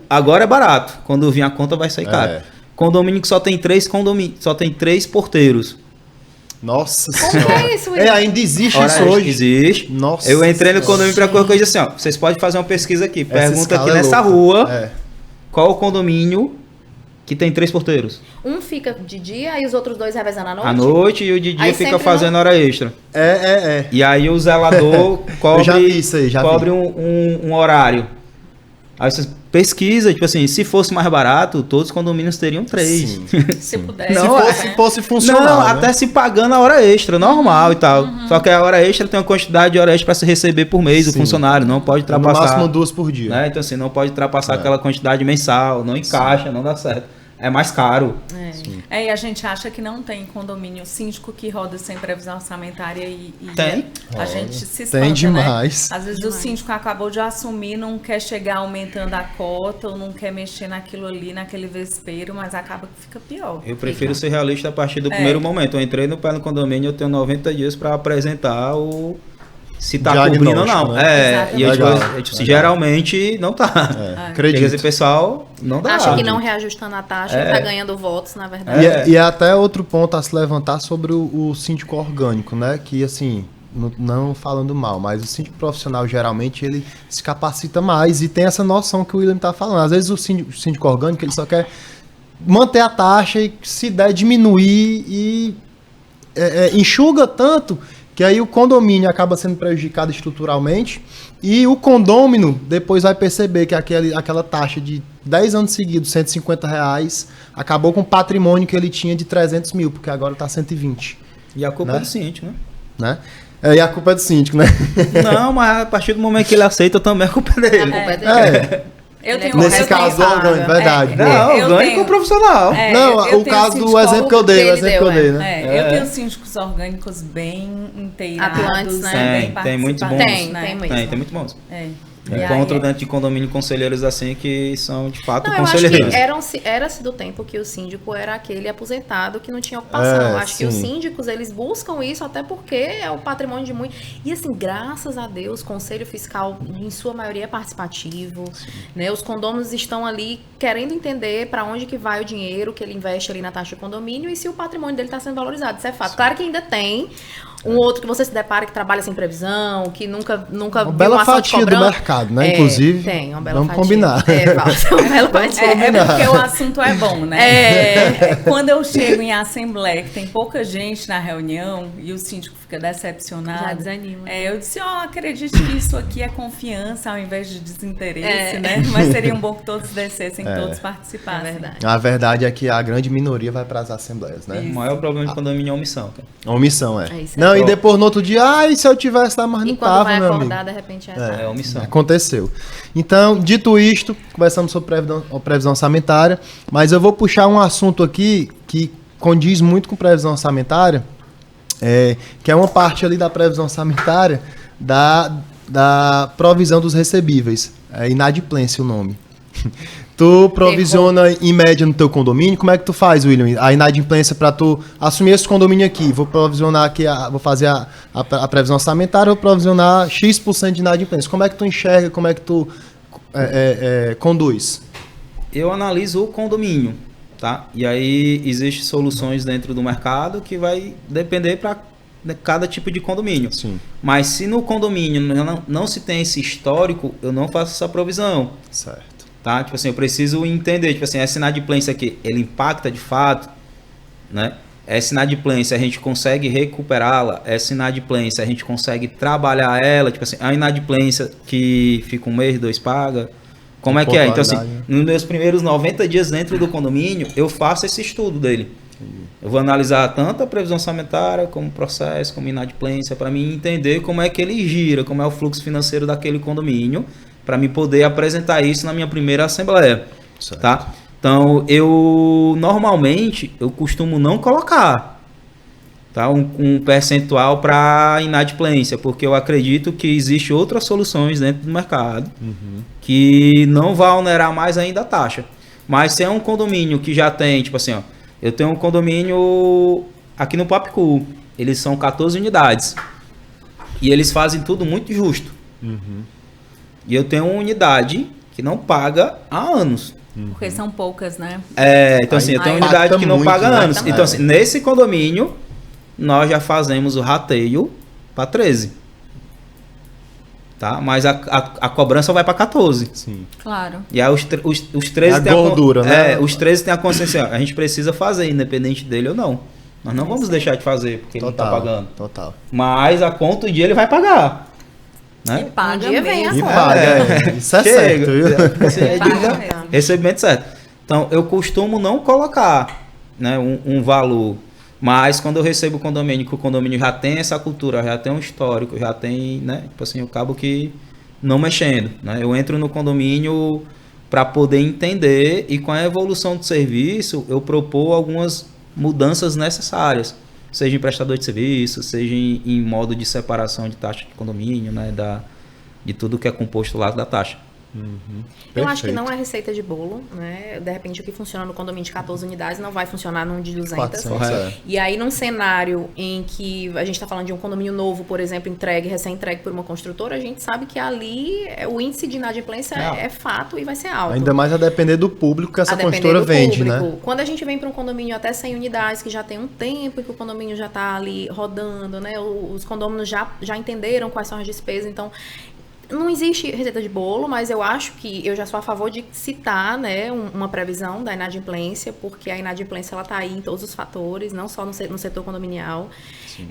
B: Agora é barato. Quando vir a conta vai sair caro. Condomínio que só tem 3 porteiros.
A: Nossa
D: Senhora. Como é isso, Will?
A: Ainda existe isso hoje?
B: Existe.
A: Nossa.
B: Eu entrei no condomínio para coisa e disse assim, vocês podem fazer uma pesquisa aqui. Pergunta aqui nessa rua, qual o condomínio que tem 3 porteiros? Um
D: fica de dia e os outros 2 revezando à noite?
B: À noite, e o de dia aí fica fazendo hora extra. E aí o zelador cobre um horário. Aí você pesquisa, tipo assim, se fosse mais barato, todos os condomínios teriam 3.
C: Se pudesse.
A: Se fosse funcional.
B: Não, até se pagando a hora extra, normal e tal. Só que a hora extra tem uma quantidade de hora extra para se receber por mês o funcionário, não pode ultrapassar.
A: No máximo 2 por dia.
B: Né? Então assim, não pode ultrapassar aquela quantidade mensal, não encaixa, não dá certo. É mais caro.
C: E a gente acha que não tem condomínio síndico que roda sem previsão orçamentária e
B: tem.
C: A gente se espanta,
A: tem demais.
C: Né? Às vezes o síndico acabou de assumir, não quer chegar aumentando a cota ou não quer mexer naquilo ali, naquele vespeiro, mas acaba que fica pior.
B: Eu prefiro ser realista a partir do primeiro momento. Eu entrei no condomínio, eu tenho 90 dias para apresentar se tá cobrindo ou não.
A: Né?
B: E geralmente não tá.
A: Acredito.
B: Esse pessoal não dá.
D: Acha que não reajustando a taxa tá ganhando votos, na verdade.
A: E é até outro ponto a se levantar sobre o síndico orgânico, né? Que assim, não falando mal, mas o síndico profissional geralmente ele se capacita mais e tem essa noção que o William tá falando. Às vezes o síndico orgânico ele só quer manter a taxa e se der diminuir e enxuga tanto que aí o condomínio acaba sendo prejudicado estruturalmente e o condômino depois vai perceber que aquela taxa de 10 anos seguidos, R$150, acabou com o patrimônio que ele tinha de 300 mil, porque agora está 120.
B: E a culpa é do síndico, né?
A: né? E a culpa é do síndico, né?
B: Não, mas a partir do momento que ele aceita, também a culpa é dele.
D: A culpa é dele.
C: Eu tenho
A: Nesse caso do orgânico, verdade.
B: Não,
C: eu
B: orgânico
C: tenho-
B: profissional.
A: Não,
C: eu
A: o
C: tenho
A: caso
C: síndico
A: do exemplo que eu dei, né?
C: Eu tenho síndicos orgânicos bem inteirados,
D: Atuantes, né?
C: bem
B: Tem muito bons.
C: participantes, né?
D: Tem mesmo.
B: Tem muito bons.
C: É. E aí
B: Encontro dentro de condomínio conselheiros assim que são de fato
D: Não, eu acho
B: conselheiros.
D: que era-se do tempo que o síndico era aquele aposentado que não tinha ocupação. Eu acho que os
A: sim.
D: síndicos, eles buscam isso até porque é o patrimônio de muitos. E assim, graças a Deus, o Conselho Fiscal, em sua maioria, é participativo. Né? Os condôminos estão ali querendo entender para onde que vai o dinheiro que ele investe ali na taxa de condomínio e se o patrimônio dele está sendo valorizado. Isso é fato. Claro que ainda tem um outro que você se depara que trabalha sem previsão, que nunca
A: Uma
D: viu
A: bela
D: uma ação de
A: fatia do
D: cobrança.
A: mercado, né? Inclusive,
D: Tem, uma bela
A: vamos
D: fatia.
A: combinar.
D: Walter, uma bela fatia.
C: É porque o assunto é bom, né? Quando eu chego em assembleia, que tem pouca gente na reunião e o síndico fica decepcionado.
D: Já desanima.
C: Eu disse, acredite que isso aqui é confiança ao invés de desinteresse, né? Mas seria um bom que todos descessem, todos participassem.
D: É verdade.
A: A verdade é que a grande minoria vai para as assembleias, né?
B: O maior problema de condomínio é a omissão. Cara.
A: A omissão, é.
D: É isso
A: Não,
D: aí.
A: e depois no outro dia, e se eu tivesse lá, mas não
D: E quando
A: tava,
D: vai
A: meu
D: acordar,
A: amigo.
D: de repente
B: É a omissão.
A: Aconteceu. Então, dito isto, conversamos sobre previsão orçamentária, mas eu vou puxar um assunto aqui que condiz muito com previsão orçamentária, que é uma parte ali da previsão orçamentária da provisão dos recebíveis. É inadimplência o nome. Tu provisiona em média no teu condomínio, como é que tu faz, William? A inadimplência para tu assumir esse condomínio aqui, vou provisionar aqui, vou fazer a previsão orçamentária, vou provisionar X% de inadimplência. Como é que tu enxerga, como é que tu conduz?
B: Eu analiso o condomínio, tá? E aí existem soluções dentro do mercado que vai depender para cada tipo de condomínio.
A: Sim.
B: Mas se no condomínio não se tem esse histórico, eu não faço essa provisão.
A: Certo.
B: Tá? Tipo assim, eu preciso entender, tipo assim, essa inadimplência aqui, ele impacta de fato, né? Essa inadimplência a gente consegue recuperá-la, essa inadimplência a gente consegue trabalhar ela, tipo assim, a inadimplência que fica 1 mês, 2 paga, como é que é? Então assim, nos meus primeiros 90 dias dentro do condomínio, eu faço esse estudo dele. Eu vou analisar tanto a previsão orçamentária, como processo, como inadimplência, para mim entender como é que ele gira, como é o fluxo financeiro daquele condomínio, para me poder apresentar isso na minha primeira assembleia,
A: Certo.
B: tá? Então, eu normalmente, eu costumo não colocar, tá? um percentual para inadimplência, porque eu acredito que existe outras soluções dentro do mercado que não vai onerar mais ainda a taxa. Mas se é um condomínio que já tem, tipo assim, ó, eu tenho um condomínio aqui no Papicu, eles são 14 unidades e eles fazem tudo muito justo. E eu tenho uma unidade que não paga há anos.
C: Porque são poucas, né?
B: Então assim, eu tenho uma
A: impacta
B: unidade que não
A: muito,
B: paga há
A: né?
B: anos. Então assim, nesse condomínio, nós já fazemos o rateio para 13. Tá? Mas a cobrança vai para 14.
A: Sim.
C: Claro.
B: E aí os 13
A: A
B: têm
A: gordura, né?
B: os 13 têm a consciência, a gente precisa fazer, independente dele ou não. Nós não vamos deixar de fazer, porque ele não está pagando.
A: Total.
B: Mas a conta um dia ele vai pagar.
C: E
B: Né?
C: paga
D: Um dia vem
C: mesmo.
A: E paga, isso é certo, viu?
B: Você
C: Paga
B: diga,
C: mesmo.
B: recebimento certo. Então, eu costumo não colocar, né, um valor. Mas quando eu recebo o condomínio, que o condomínio já tem essa cultura, já tem um histórico, já tem, né? Tipo assim, eu acabo que não mexendo, né? Eu entro no condomínio para poder entender e com a evolução do serviço, eu propor algumas mudanças necessárias. Seja em prestador de serviço, seja em modo de separação de taxa de condomínio, né? De tudo que é composto lá da taxa.
D: Eu acho que não é receita de bolo, né? De repente, o que funciona no condomínio de 14 unidades não vai funcionar num de 200.
A: 400,
D: E aí, num cenário em que a gente está falando de um condomínio novo, por exemplo, recém-entregue por uma construtora, a gente sabe que ali o índice de inadimplência é fato e vai ser alto.
A: Ainda mais a depender do público que essa
D: A depender
A: construtora
D: do
A: vende,
D: público.
A: né?
D: Quando a gente vem para um condomínio até 100 unidades, que já tem um tempo que o condomínio já está ali rodando, né? Os condôminos já entenderam quais são as despesas, então Não existe receita de bolo, mas eu acho que eu já sou a favor de citar, né, uma previsão da inadimplência, porque a inadimplência ela está aí em todos os fatores, não só no setor condominial.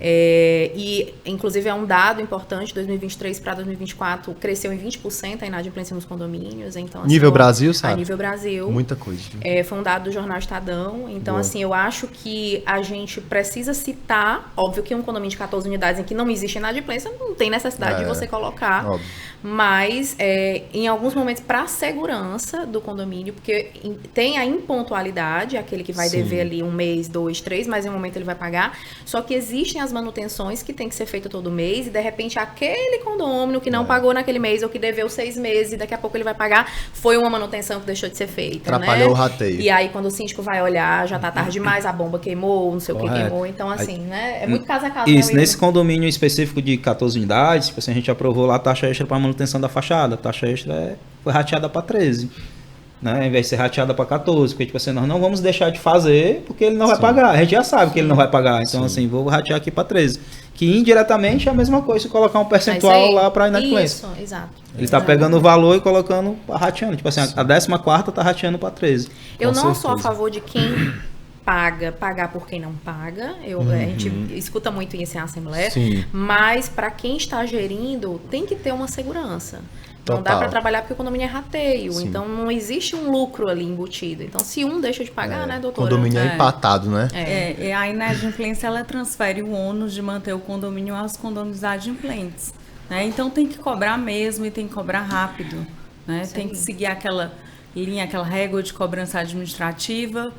D: E, inclusive, é um dado importante, 2023 para 2024 cresceu em 20% a inadimplência nos condomínios. Então, assim,
A: Nível Brasil, sabe?
D: A nível Brasil.
A: Muita coisa.
D: Foi um dado do jornal Estadão. Então,
A: Boa.
D: assim, eu acho que a gente precisa citar, óbvio que um condomínio de 14 unidades em que não existe inadimplência, não tem necessidade de você colocar.
A: Óbvio.
D: Mas, em alguns momentos, para a segurança do condomínio, porque tem a impontualidade, aquele que vai dever ali 1 mês, 2, 3, mas em um momento ele vai pagar. Só que existem as manutenções que tem que ser feita todo mês, e de repente aquele condômino que não pagou naquele mês, ou que deveu 6 meses, e daqui a pouco ele vai pagar, foi uma manutenção que deixou de ser feita.
A: Atrapalhou
D: né?
A: o rateio.
D: E aí, quando o síndico vai olhar, já tá tarde demais, a bomba queimou, não sei o que
B: Correto.
D: queimou. Então, assim, né? É muito caso a caso.
B: Isso,
D: né,
B: nesse condomínio específico de 14 unidades, tipo assim, a gente aprovou lá a taxa extra para manutenção da fachada. A taxa extra foi rateada para 13, né? Ao invés de ser rateada para 14, porque tipo assim, nós não vamos deixar de fazer porque ele não vai pagar. A gente já sabe que ele não vai pagar, então assim, vou ratear aqui para 13. Que indiretamente é a mesma coisa se colocar um percentual lá para inadimplência.
D: Isso, exato.
B: Ele está pegando o valor e colocando, rateando. Tipo assim, a 14ª está rateando para 13.
D: Eu não sou a favor de quem pagar por quem não paga. A gente escuta muito isso em Assembleia.
A: Sim.
D: Mas para quem está gerindo, tem que ter uma segurança. Não dá para trabalhar porque o condomínio é rateio.
A: Sim.
D: Então não existe um lucro ali embutido. Então se um deixa de pagar, né, doutora?
A: O condomínio é empatado, né?
C: A inadimplência ela transfere o ônus de manter o condomínio aos condôminos adimplentes. Né? Então tem que cobrar mesmo e tem que cobrar rápido. Né? Tem que seguir aquela linha, aquela régua de cobrança administrativa,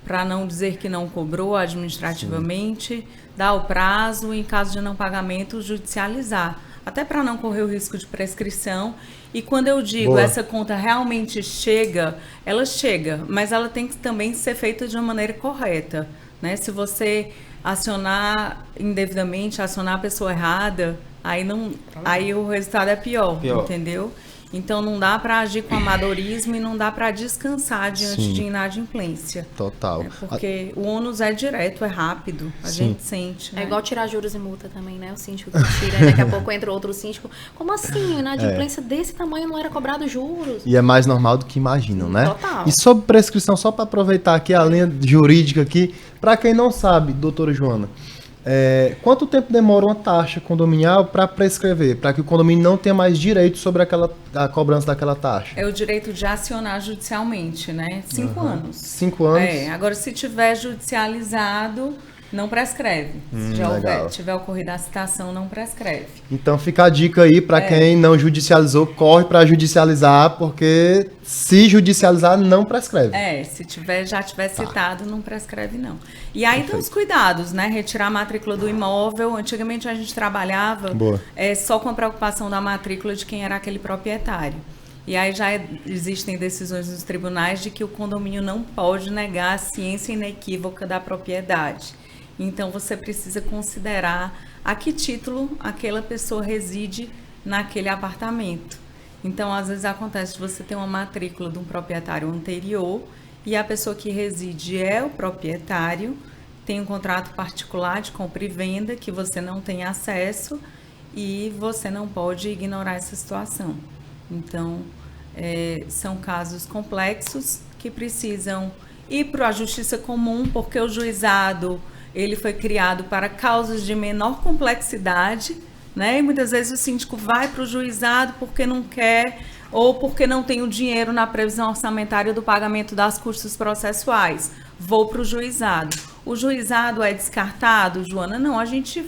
C: para não dizer que não cobrou administrativamente, dar o prazo, em caso de não pagamento, judicializar. Até para não correr o risco de prescrição. E quando eu digo essa conta realmente chega, ela chega, mas ela tem que também ser feita de uma maneira correta. Né? Se você acionar indevidamente, acionar a pessoa errada, aí o resultado é pior. Entendeu? Então não dá para agir com amadorismo e não dá para descansar diante de inadimplência.
A: Total.
C: Porque o ônus é direto, é rápido, a gente sente. Né?
D: É igual tirar juros e multa também, né? O síndico que tira, daqui a pouco entra outro síndico. Como assim? Inadimplência desse tamanho não era cobrado juros?
A: E é mais normal do que imaginam, né?
D: Total.
A: E sobre prescrição, só para aproveitar aqui a linha jurídica aqui, para quem não sabe, doutora Joana, quanto tempo demora uma taxa condominial para prescrever, para que o condomínio não tenha mais direito sobre a cobrança daquela taxa?
C: É o direito de acionar judicialmente, né? 5 anos.
A: 5 anos?
C: Agora, se tiver judicializado, não prescreve. Se já tiver ocorrido a citação, não prescreve.
A: Então fica a dica aí para quem não judicializou, corre para judicializar, porque se judicializar, não prescreve.
C: Se já tiver citado, não prescreve não. E aí tem os cuidados, né? Retirar a matrícula do imóvel. Antigamente a gente trabalhava só com a preocupação da matrícula de quem era aquele proprietário. E aí já existem decisões nos tribunais de que o condomínio não pode negar a ciência inequívoca da propriedade. Então, você precisa considerar a que título aquela pessoa reside naquele apartamento. Então, às vezes acontece de você ter uma matrícula de um proprietário anterior e a pessoa que reside é o proprietário, tem um contrato particular de compra e venda que você não tem acesso e você não pode ignorar essa situação. Então, são casos complexos que precisam ir para a justiça comum, porque o juizado ele foi criado para causas de menor complexidade, né? E muitas vezes o síndico vai para o juizado porque não quer ou porque não tem o dinheiro na previsão orçamentária do pagamento das custas processuais. Vou para o juizado. O juizado é descartado, Joana? Não, a gente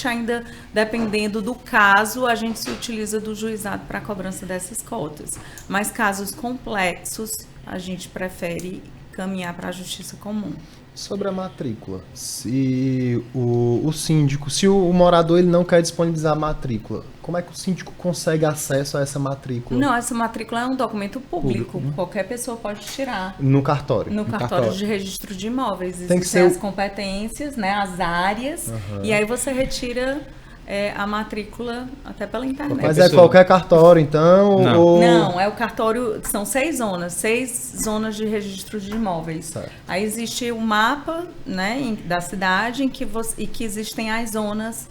C: ainda, dependendo do caso, a gente se utiliza do juizado para a cobrança dessas cotas. Mas casos complexos, a gente prefere caminhar para a justiça comum.
A: Sobre a matrícula, se o síndico, se o morador ele não quer disponibilizar a matrícula, como é que o síndico consegue acesso a essa matrícula?
C: Não, essa matrícula é um documento público. Qualquer pessoa pode tirar.
A: No cartório?
C: No cartório de registro de imóveis.
A: Tem que ser
C: as competências, né, as áreas, e aí você retira a matrícula até pela internet.
A: Mas é qualquer cartório, então?
C: Não, é o cartório, são 6 zonas de registro de imóveis.
A: Certo.
C: Aí existe o mapa, né, da cidade e que existem as zonas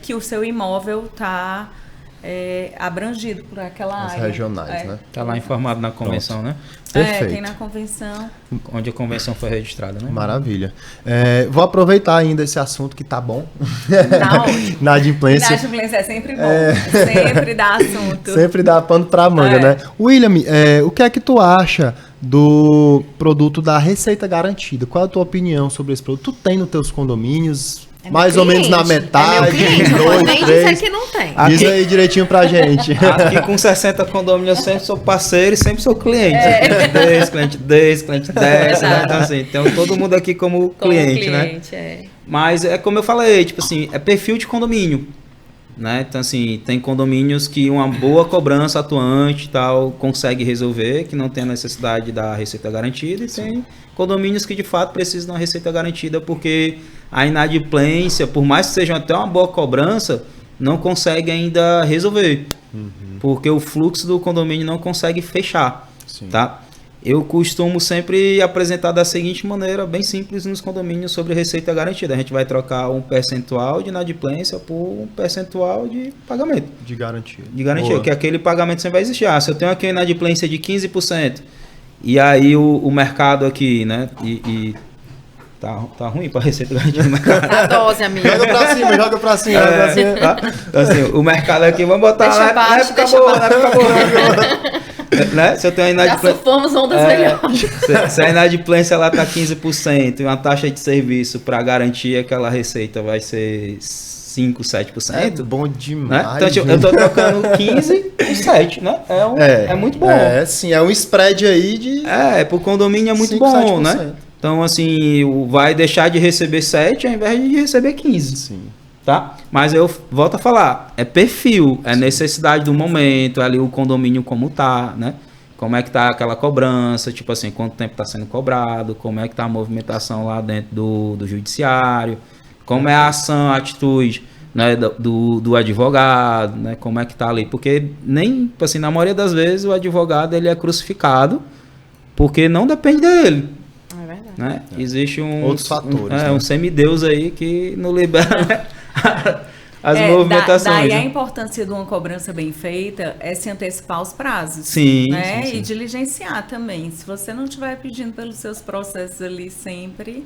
C: que o seu imóvel está abrangido por aquela
A: As
C: área.
A: regionais, né?
B: Tá lá informado na convenção, né?
A: Perfeito.
C: Tem na convenção.
B: Onde a convenção foi registrada, né?
A: Maravilha. Vou aproveitar ainda esse assunto que tá bom.
C: Tá ótimo.
A: Inadimplência.
C: Inadimplência é sempre bom. Sempre dá assunto.
A: Sempre dá pano pra manga, né? William, o que é que tu acha do produto da Receita Garantida? Qual é a tua opinião sobre esse produto? Tu tem nos teus condomínios? Mais ou menos na metade,
D: Não nem dizer que não tem.
A: Diz aí direitinho pra gente.
B: Aqui com 60 condomínios eu sempre sou parceiro e sempre sou cliente. Cliente 10, cliente 10, né? Então, assim, tem todo mundo aqui como cliente, né? Mas é como eu falei, tipo assim, é perfil de condomínio, né? Então, assim, tem condomínios que uma boa cobrança atuante e tal consegue resolver, que não tem a necessidade da receita garantida, e tem condomínios que de fato precisam da receita garantida porque a inadimplência, por mais que seja até uma boa cobrança, não consegue ainda resolver, porque o fluxo do condomínio não consegue fechar, tá? Eu costumo sempre apresentar da seguinte maneira, bem simples nos condomínios sobre receita garantida. A gente vai trocar um percentual de inadimplência por um percentual de pagamento.
A: De garantia.
B: De garantia, que aquele pagamento sempre vai existir. Se eu tenho aqui uma inadimplência de 15%, e aí o mercado aqui, né, tá ruim para receita garantida do mercado.
D: A dose, amigo.
A: Joga pra cima.
B: Tá? Então, assim, o mercado aqui, vamos botar
D: Deixa baixo, deixa
B: boa. Né? Se eu tenho uma
D: Já surfamos ondas melhores.
B: Se a inadimplência ela tá 15% e uma taxa de serviço para garantir aquela receita vai ser 5, 7%.
A: É bom demais.
B: Né? Então, eu tô trocando 15 por 7, né? É muito bom.
A: Sim, é um spread aí de...
B: Pro condomínio é muito
A: 5,
B: bom,
A: 7%.
B: né? Então, assim, vai deixar de receber 7 ao invés de receber 15.
A: Sim.
B: Tá? Mas eu volto a falar, é perfil, é necessidade do momento, ali o condomínio como tá, né? Como é que tá aquela cobrança, tipo assim, quanto tempo tá sendo cobrado, como é que tá a movimentação lá dentro do judiciário, como é a ação, a atitude, né, do advogado, né? Como é que tá ali, porque nem, tipo assim, na maioria das vezes o advogado ele é crucificado porque não depende dele.
D: É verdade.
B: Né? Existe
A: outros fatores, né?
B: um semideus aí que não libera, né? As movimentações.
C: Daí
B: né?
C: a importância de uma cobrança bem feita é se antecipar aos prazos.
B: Sim,
C: né?
B: sim.
C: E diligenciar também. Se você não estiver pedindo pelos seus processos ali sempre...
D: Tem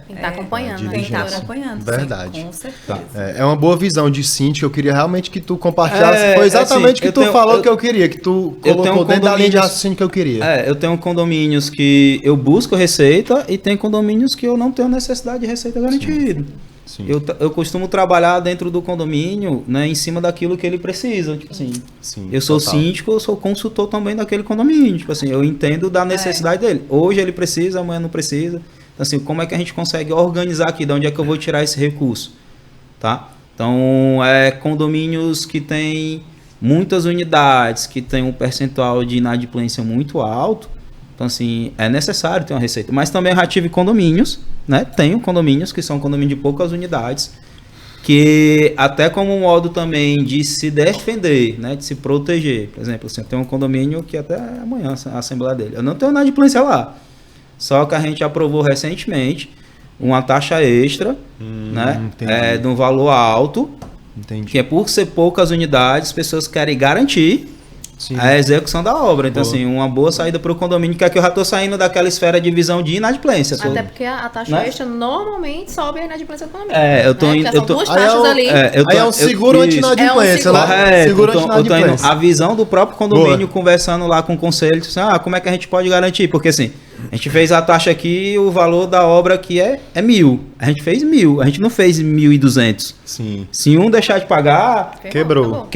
D: que estar acompanhando.
C: Tem que estar acompanhando.
A: Verdade.
C: Sim, com certeza.
A: É uma boa visão de Cinti, eu queria realmente que tu compartilhasse. Foi exatamente o que tu falou que eu queria, que tu colocou dentro da linha de raciocínio que eu queria.
B: Eu tenho condomínios que eu busco receita e tem condomínios que eu não tenho necessidade de receita garantida.
A: Sim.
B: Eu costumo trabalhar dentro do condomínio, né, em cima daquilo que ele precisa. Tipo assim, eu sou síndico, eu sou consultor também daquele condomínio. Tipo assim, eu entendo da necessidade dele. Hoje ele precisa, amanhã não precisa. Então, assim, como é que a gente consegue organizar aqui? De onde é que eu vou tirar esse recurso? Tá? Então, condomínios que têm muitas unidades, que têm um percentual de inadimplência muito alto. Então, assim, é necessário ter uma receita. Mas também eu já tive condomínios, né? Tenho condomínios que são condomínios de poucas unidades, que até como um modo também de se defender, né? De se proteger. Por exemplo, assim, eu tenho um condomínio que até amanhã a assembleia dele. Eu não tenho inadimplência lá. Só que a gente aprovou recentemente uma taxa extra, né? De um valor alto, que é por ser poucas unidades, as pessoas querem garantir a execução da obra. Então, assim, uma boa saída para o condomínio, que é que eu já estou saindo daquela esfera de visão de inadimplência.
D: Até porque a taxa extra normalmente sobe a inadimplência do condomínio.
B: Eu tô
D: duas taxas ali.
A: Aí é um seguro anti-inadimplência, né?
B: Seguro anti-inadimplência. A visão do próprio condomínio, conversando lá com o conselho, assim, como é que a gente pode garantir? Porque, assim, a gente fez a taxa aqui e o valor da obra aqui é 1.000. A gente fez 1.000, a gente não fez 1.200.
A: Sim.
B: Se um deixar de pagar, quebrou.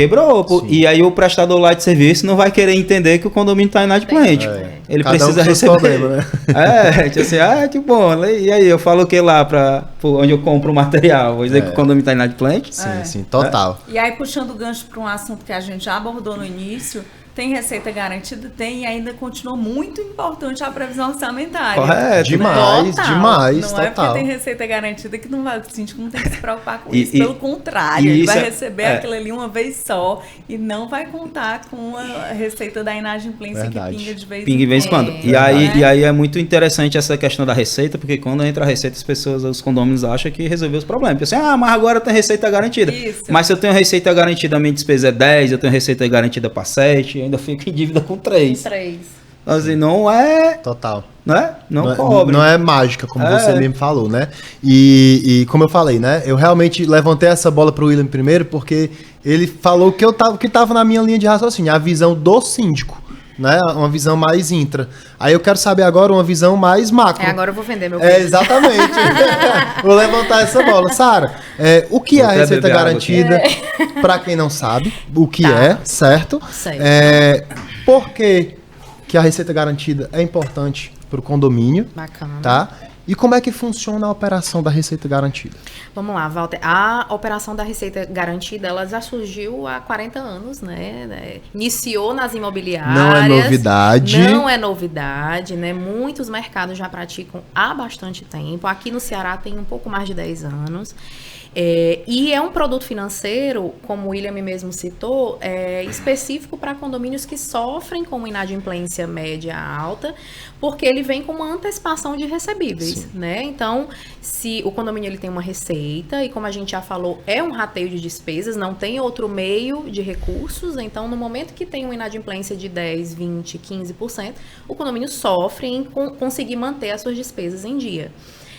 B: E aí o prestador lá de serviço não vai querer entender que o condomínio está inadimplente. Ele precisa receber.
A: Problema, né?
B: Tipo assim, que bom. E aí eu falo o que lá para onde eu compro o material? Vou dizer que o condomínio está inadimplente?
A: Sim, total.
C: E aí, puxando o gancho para um assunto que a gente já abordou no início, Tem receita garantida? Tem, e ainda continua muito importante a previsão orçamentária.
A: Correto. Demais,
C: Total.
A: demais,
C: Não
A: total.
C: é porque tem receita garantida que não vai, o síndico não tem que se preocupar com
B: E-
C: isso. Pelo contrário,
B: e
C: ele
B: isso
C: vai
B: é-
C: receber aquilo ali uma vez só e não vai contar com a receita da inadimplência
A: Verdade.
C: que pinga de vez
B: Pinga em vez em quando.
C: quando.
B: E aí é muito interessante essa questão da receita, porque quando entra a receita, as pessoas, os condôminos acham que resolveu os problemas. Porque assim, mas agora tem receita garantida.
C: Isso.
B: Mas se eu tenho receita garantida, a minha despesa é 10, eu tenho receita garantida para 7, e ainda fico em dívida com 3.
D: 3.
B: Assim, não é,
A: Total.
B: né? Não cobre.
A: Não é mágica, como você mesmo falou, né? E como eu falei, né? Eu realmente levantei essa bola pro William primeiro porque ele falou que tava na minha linha de raciocínio, a visão do síndico, né? Uma visão mais intra. Aí eu quero saber agora uma visão mais macro.
D: Agora eu vou vender meu
A: É, exatamente. Vou levantar essa bola. Sara, o que é a
B: Vou até
A: receita
B: beber água
A: garantida? Para quem não sabe, o que
D: Tá.
A: é, certo?
D: Certo.
A: Por que a receita garantida é importante para o condomínio,
D: Bacana.
A: tá? E como é que funciona a operação da receita garantida?
D: Vamos lá, Walter. A operação da Receita Garantida, ela já surgiu há 40 anos, né? Iniciou nas imobiliárias.
A: Não é novidade.
D: Não é novidade, né? Muitos mercados já praticam há bastante tempo. Aqui no Ceará tem um pouco mais de 10 anos. E é um produto financeiro, como o William mesmo citou, específico para condomínios que sofrem com inadimplência média alta, porque ele vem com uma antecipação de recebíveis, né? Então, se o condomínio ele tem uma receita, e como a gente já falou, é um rateio de despesas, não tem outro meio de recursos, então no momento que tem uma inadimplência de 10, 20, 15%, o condomínio sofre em conseguir manter as suas despesas em dia.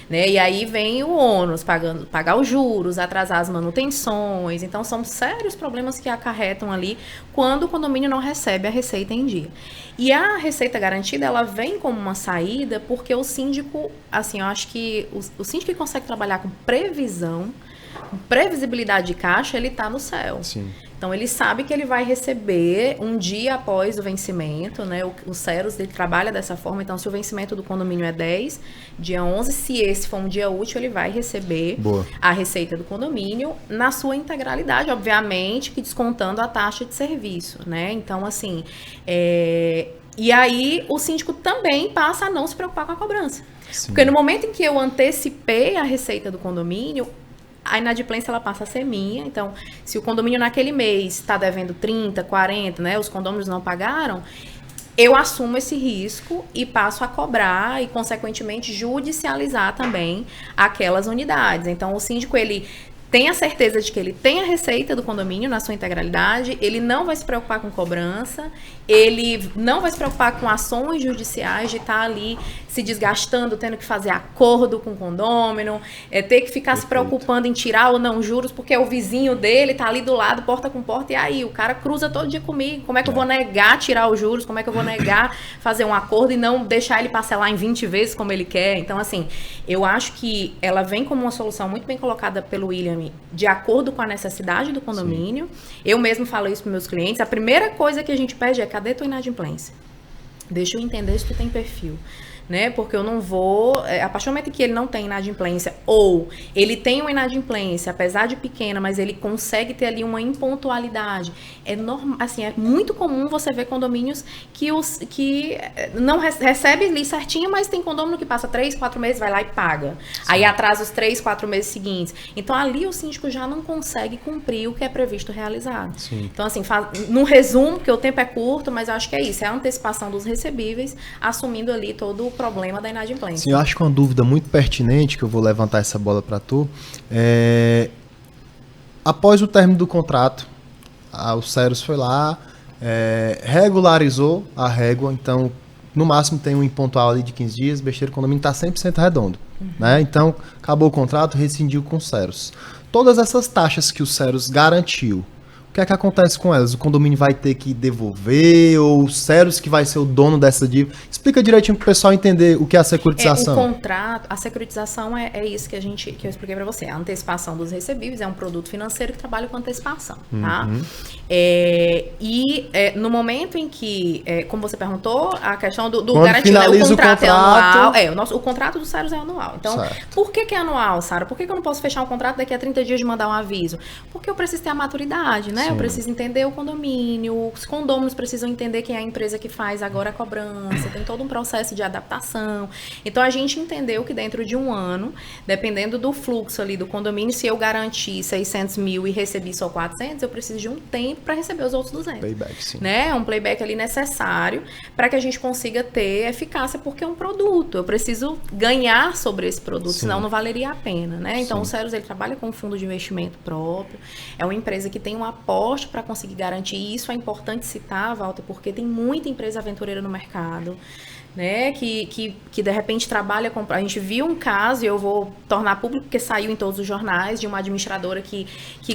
D: Né? E aí vem o ônus, pagar os juros, atrasar as manutenções. Então, são sérios problemas que acarretam ali quando o condomínio não recebe a receita em dia. E a receita garantida, ela vem como uma saída porque o síndico, assim, eu acho que o síndico que consegue trabalhar com previsão, com previsibilidade de caixa, ele está no céu.
A: Sim.
D: Então, ele sabe que ele vai receber um dia após o vencimento, né? O Ceros, ele trabalha dessa forma. Então, se o vencimento do condomínio é 10, dia 11, se esse for um dia útil, ele vai receber a receita do condomínio na sua integralidade, obviamente, que descontando a taxa de serviço, né? Então, assim, e aí o síndico também passa a não se preocupar com a cobrança.
A: Sim.
D: Porque no momento em que eu antecipei a receita do condomínio, a inadimplência ela passa a ser minha. Então, se o condomínio naquele mês está devendo 30, 40, né, os condôminos não pagaram, eu assumo esse risco e passo a cobrar e, consequentemente, judicializar também aquelas unidades. Então, o síndico, ele tem a certeza de que ele tem a receita do condomínio na sua integralidade, ele não vai se preocupar com cobrança, ele não vai se preocupar com ações judiciais de estar ali se desgastando, tendo que fazer acordo com o condômino, ter que ficar se preocupando em tirar ou não juros, porque o vizinho dele tá ali do lado, porta com porta, e aí o cara cruza todo dia comigo. Como é que eu vou negar tirar os juros? Como é que eu vou negar fazer um acordo e não deixar ele parcelar em 20 vezes como ele quer? Então, assim, eu acho que ela vem como uma solução muito bem colocada pelo William, de acordo com a necessidade do condomínio. Sim. Eu mesmo falo isso para meus clientes. A primeira coisa que a gente pede é: cadê tua inadimplência? Deixa eu entender se tu tem perfil. Né? Porque eu não vou... A partir do momento em que ele não tem inadimplência, ou ele tem uma inadimplência, apesar de pequena, mas ele consegue ter ali uma impontualidade, assim, é muito comum você ver condomínios que não recebe ali certinho, mas tem condomínio que passa 3, 4 meses, vai lá e paga. Sim. Aí atrasa os 3, 4 meses seguintes. Então, ali o síndico já não consegue cumprir o que é previsto realizar. Sim. Então, assim, no resumo, porque o tempo é curto, mas eu acho que é isso, é a antecipação dos recebíveis, assumindo ali todo o problema da inadimplência.
A: Sim, eu acho que uma dúvida muito pertinente, que eu vou levantar essa bola para tu, após o término do contrato, o Ceros foi lá, regularizou a régua, então no máximo tem um impontual ali de 15 dias, besteira, o condomínio está 100% redondo. Né? Então, acabou o contrato, rescindiu com o Ceros. Todas essas taxas que o Ceros garantiu, o que é que acontece com elas? O condomínio vai ter que devolver ou o Ceros que vai ser o dono dessa dívida? Explica direitinho para o pessoal entender o que é a securitização.
D: O contrato, a securitização é isso que eu expliquei para você. A antecipação dos recebíveis é um produto financeiro que trabalha com antecipação, tá? No momento em que, como você perguntou, a questão do garantido, né? O contrato é anual. O contrato do Ceros é anual. Então, por que é anual, Sara? Por que eu não posso fechar um contrato daqui a 30 dias de mandar um aviso? Porque eu preciso ter a maturidade, né? né?
A: Sim.
D: Eu preciso entender o condomínio, os condôminos precisam entender quem é a empresa que faz agora a cobrança, tem todo um processo de adaptação. Então, a gente entendeu que dentro de um ano, dependendo do fluxo ali do condomínio, se eu garantir 600 mil e recebi só 400, eu preciso de um tempo para receber os outros 200.
A: Payback, sim.
D: Né? Um playback ali necessário para que a gente consiga ter eficácia, porque é um produto. Eu preciso ganhar sobre esse produto,
A: Sim.
D: senão não valeria a pena, né? Então,
A: Sim.
D: o Ceros, ele trabalha com um fundo de investimento próprio, é uma empresa que tem um aporte para conseguir garantir, e isso é importante citar, Walter, porque tem muita empresa aventureira no mercado, né, que de repente trabalha com... A gente viu um caso, e eu vou tornar público porque saiu em todos os jornais, de uma administradora que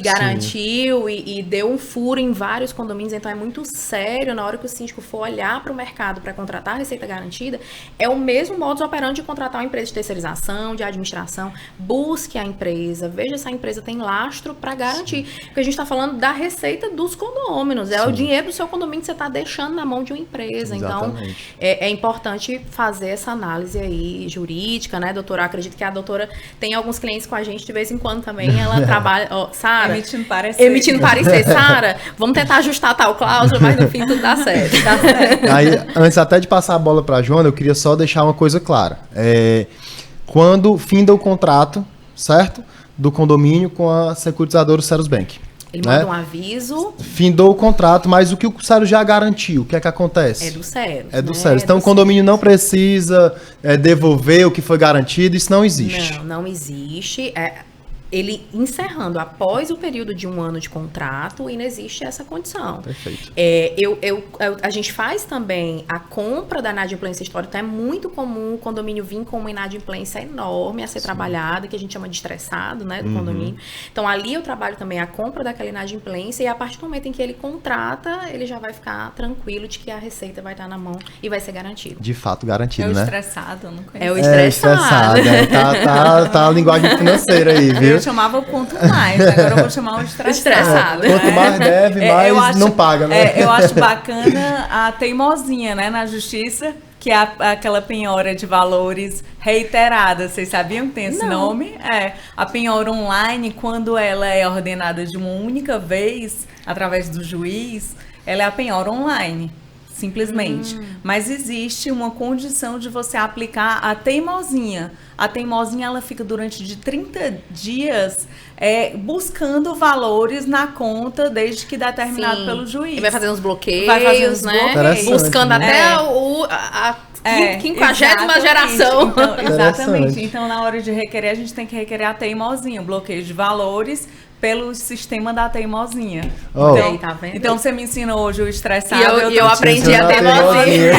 D: garantiu e deu um furo em vários condomínios. Então é muito sério, na hora que o síndico for olhar para o mercado para contratar a receita garantida, é o mesmo modus operandi de contratar uma empresa de terceirização, de administração. Busque a empresa, veja se a empresa tem lastro para garantir. Porque a gente está falando da receita dos condôminos, é
A: Sim.
D: o dinheiro do seu condomínio que você está deixando na mão de uma empresa.
A: Exatamente.
D: Então, é importante fazer essa análise aí jurídica, né, doutora? Eu acredito que a doutora tem alguns clientes com a gente de vez em quando também. Ela trabalha... Sara...
C: Emitindo parecer.
D: Emitindo parecer. Sara, vamos tentar ajustar tal cláusula, mas no fim tudo dá certo. Dá certo.
A: Aí, antes até de passar a bola para a Joana, eu queria só deixar uma coisa clara. Quando finda o contrato, certo? Do condomínio com a securitizadora Ceros Bank.
D: Ele
A: né?
D: manda um aviso.
A: Findou o contrato, mas o que o Ceros já garantiu, o que é que acontece?
D: É do Ceros.
A: É do
D: né?
A: Ceros. Então
D: do
A: o condomínio não precisa devolver o que foi garantido, isso não existe.
D: Não existe. Ele encerrando após o período de um ano de contrato, e não existe essa condição.
A: Perfeito.
D: A gente faz também a compra da inadimplência histórica. Então é muito comum o condomínio vir com uma inadimplência enorme a ser trabalhada, que a gente chama de estressado, né, do condomínio. Então ali eu trabalho também a compra daquela inadimplência, e a partir do momento em que ele contrata, ele já vai ficar tranquilo de que a receita vai estar na mão e vai ser garantido.
A: De fato
C: É
A: garantido,
C: o
A: né?
C: estressado, eu não conheço.
D: É o estressado.
A: Tá a linguagem financeira aí, viu?
C: Eu chamava o ponto mais, agora eu vou chamar o estressado.
A: Quanto mais deve, mais não paga, né?
C: Eu acho bacana a teimosinha, né, na justiça, que é aquela penhora de valores reiterada. Vocês sabiam que tem esse nome? A penhora online, quando ela é ordenada de uma única vez, através do juiz, ela é a penhora online. Simplesmente. Mas existe uma condição de você aplicar a teimosinha. A teimosinha, ela fica durante de 30 dias buscando valores na conta desde que determinado pelo juiz.
D: E vai fazendo os bloqueios,
C: Vai fazendo os
D: né?
C: bloqueios.
D: Buscando até a 50ª geração.
C: Então, exatamente.
A: Interessante.
C: Então, na hora de requerer, a gente tem que requerer a teimosinha, o bloqueio de valores pelo sistema da teimosinha.
A: Oh.
C: Então,
D: Tá vendo?
C: então, você me ensinou hoje o estressado.
D: E eu aprendi a teimosinha.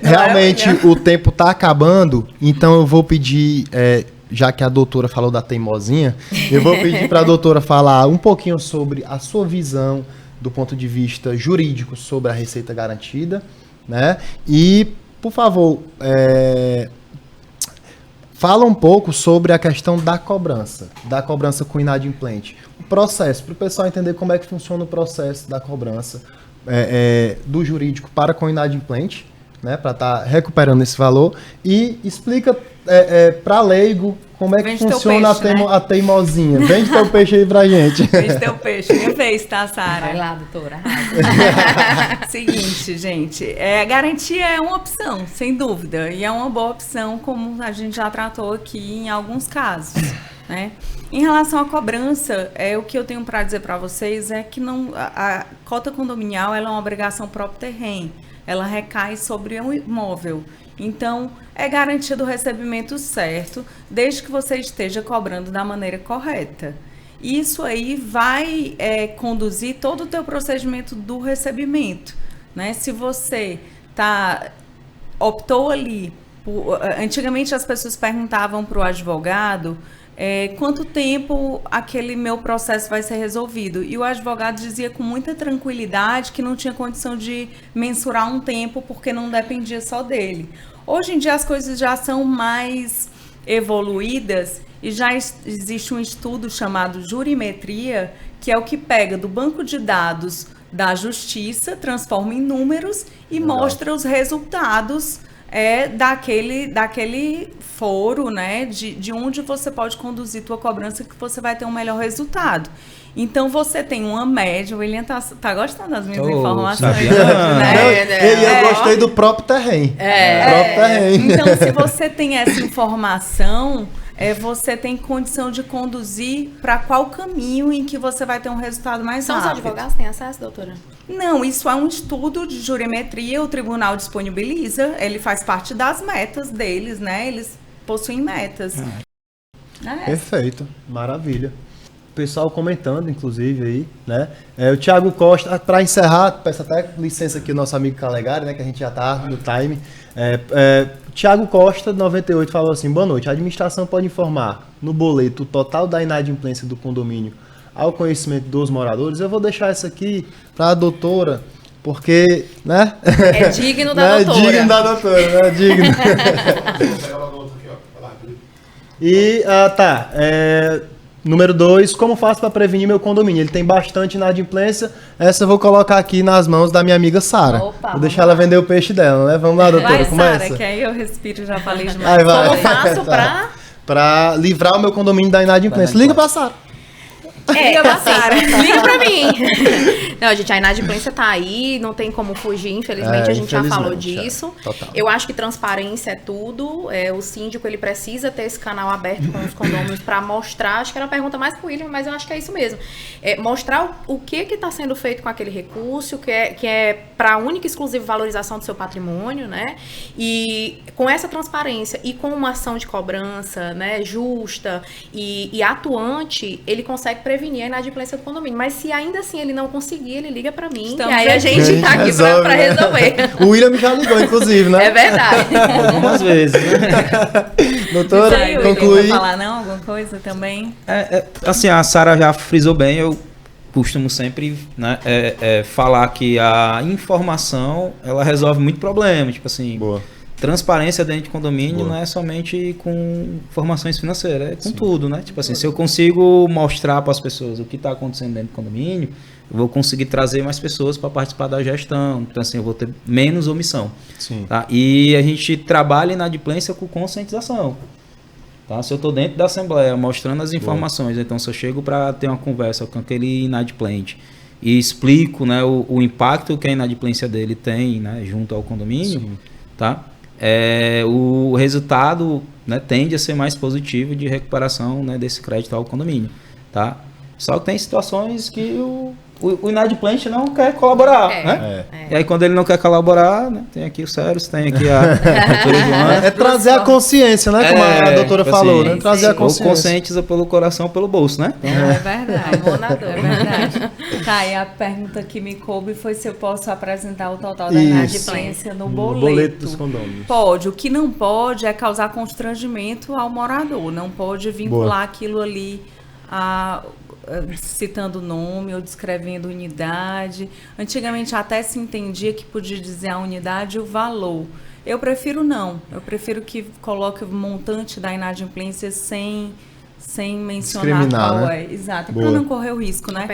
A: Realmente o tempo tá acabando, então eu vou pedir, já que a doutora falou da teimosinha, eu vou pedir para a doutora falar um pouquinho sobre a sua visão do ponto de vista jurídico sobre a receita garantida, né? E, por favor, fala um pouco sobre a questão da cobrança com inadimplente. O processo, para o pessoal entender como é que funciona o processo da cobrança do jurídico para com inadimplente, né, para estar recuperando esse valor, e explica para leigo como é que
C: Vende teu
A: funciona
C: peixe, né?
A: a teimosinha. Vende teu peixe aí pra gente.
C: Vende teu peixe. Minha vez, tá, Sara?
D: Vai lá, doutora.
C: Seguinte, gente, a garantia é uma opção, sem dúvida, e é uma boa opção, como a gente já tratou aqui em alguns casos, né? Em relação à cobrança, o que eu tenho para dizer para vocês é que a cota condominial ela é uma obrigação próprio terreno, ela recai sobre um imóvel. Então, é garantido o recebimento certo, desde que você esteja cobrando da maneira correta. Isso aí vai conduzir todo o teu procedimento do recebimento, né? Se você optou ali, antigamente as pessoas perguntavam para o advogado quanto tempo aquele meu processo vai ser resolvido. E o advogado dizia com muita tranquilidade que não tinha condição de mensurar um tempo porque não dependia só dele. Hoje em dia as coisas já são mais evoluídas e já existe um estudo chamado jurimetria, que é o que pega do banco de dados da justiça, transforma em números e mostra os resultados daquele foro, né, de onde você pode conduzir tua cobrança que você vai ter um melhor resultado. Então, você tem uma média, o William tá gostando das minhas informações.
B: Sabia.
A: Eu gostei do próprio terreno.
C: Então, se você tem essa informação, você tem condição de conduzir para qual caminho em que você vai ter um resultado mais rápido.
D: São os advogados têm acesso, doutora?
C: Não, isso é um estudo de jurimetria, o tribunal disponibiliza, ele faz parte das metas deles, né? Eles possuem metas.
A: Perfeito, maravilha. O pessoal comentando, inclusive, aí, né? O Thiago Costa, para encerrar, peço até licença aqui o nosso amigo Calegari, né? Que a gente já tá no time. Thiago Costa, 98, falou assim: boa noite, a administração pode informar no boleto o total da inadimplência do condomínio ao conhecimento dos moradores. Eu vou deixar isso aqui para a doutora, porque, né?
D: É digno da doutora.
A: É digno da doutora, né? Digno. E, número 2, como faço para prevenir meu condomínio? Ele tem bastante inadimplência. Essa eu vou colocar aqui nas mãos da minha amiga Sara. Vou deixar ela vender o peixe dela, né? Vamos lá, doutora, começa.
C: Sara, que aí eu respiro, já falei demais.
D: Como faço
A: para livrar o meu condomínio da inadimplência? Liga pra Sara.
C: Liga pra Sara.
D: Liga pra mim. Não, gente, a inadimplência tá aí, não tem como fugir, infelizmente, a gente já falou disso. Eu acho que transparência é tudo. O síndico, ele precisa ter esse canal aberto com os condôminos para mostrar, acho que era uma pergunta mais pro William, mas eu acho que é isso mesmo. Mostrar o que está sendo feito com aquele recurso, que é para única e exclusiva valorização do seu patrimônio, né? E com essa transparência e com uma ação de cobrança, né, justa e atuante, ele consegue prevenir a inadimplência do condomínio. Mas se ainda assim ele não conseguir, ele liga pra mim, e aí a gente tá aqui pra resolver.
A: O William já ligou, inclusive, né?
D: É verdade.
B: Algumas vezes, né?
A: Doutora, concluir.
C: Quer falar não? Alguma coisa também?
B: Assim, a Sara já frisou bem, eu costumo sempre, né, falar que a informação, ela resolve muito problema, tipo assim...
A: Boa.
B: Transparência dentro de condomínio. Boa. Não é somente com informações financeiras, é com tudo, né? Tipo assim, se eu consigo mostrar para as pessoas o que está acontecendo dentro do condomínio, eu vou conseguir trazer mais pessoas para participar da gestão. Então, assim, eu vou ter menos omissão.
A: Sim.
B: Tá? E a gente trabalha na inadimplência com conscientização. Tá? Se eu estou dentro da assembleia mostrando as informações, então se eu chego para ter uma conversa com aquele inadimplente e explico, né, o impacto que a inadimplência dele tem, né, junto ao condomínio, tá? O resultado, né, tende a ser mais positivo de recuperação, né, desse crédito ao condomínio, tá? Só que tem situações que o inadimplente não quer colaborar, né? E aí quando ele não quer colaborar, né, tem aqui o Sérgio, tem aqui a doutora Joana.
A: É trazer a consciência, né? Como a doutora falou, né? Trazer a consciência.
B: Ou conscientiza pelo coração ou pelo bolso, né?
C: É verdade. É verdade. Tá, e a pergunta que me coube foi se eu posso apresentar o total da inadimplência no boleto
A: dos condôminos.
C: Pode. O que não pode é causar constrangimento ao morador. Não pode vincular aquilo ali citando nome ou descrevendo unidade. Antigamente até se entendia que podia dizer a unidade e o valor. Eu prefiro não. Eu prefiro que coloque o montante da inadimplência sem mencionar qual é. Exato. Para não correr o risco, né?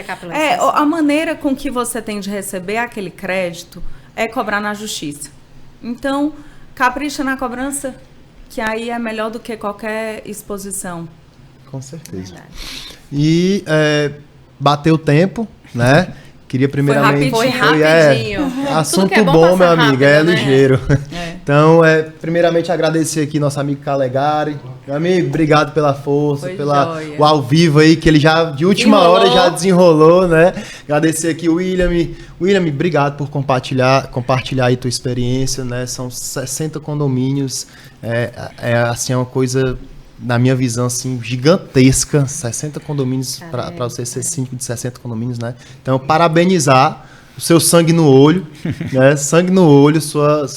C: A maneira com que você tem de receber aquele crédito é cobrar na justiça. Então, capricha na cobrança, que aí é melhor do que qualquer exposição.
A: Com certeza. E bateu o tempo, né? Queria primeiramente...
D: Foi rapidinho.
A: Assunto bom, meu amigo, rápido, né? Ligeiro. Então, primeiramente agradecer aqui nosso amigo Calegari. Meu amigo, obrigado pela força, o ao vivo aí, que ele já, de última hora, já desenrolou, né? Agradecer aqui o William. William, obrigado por compartilhar aí tua experiência, né? São 60 condomínios, assim, é uma coisa... Na minha visão, assim, gigantesca, 60 condomínios, para você ser síndico de 60 condomínios, né? Então, parabenizar o seu sangue no olho, né? Sangue no olho, sua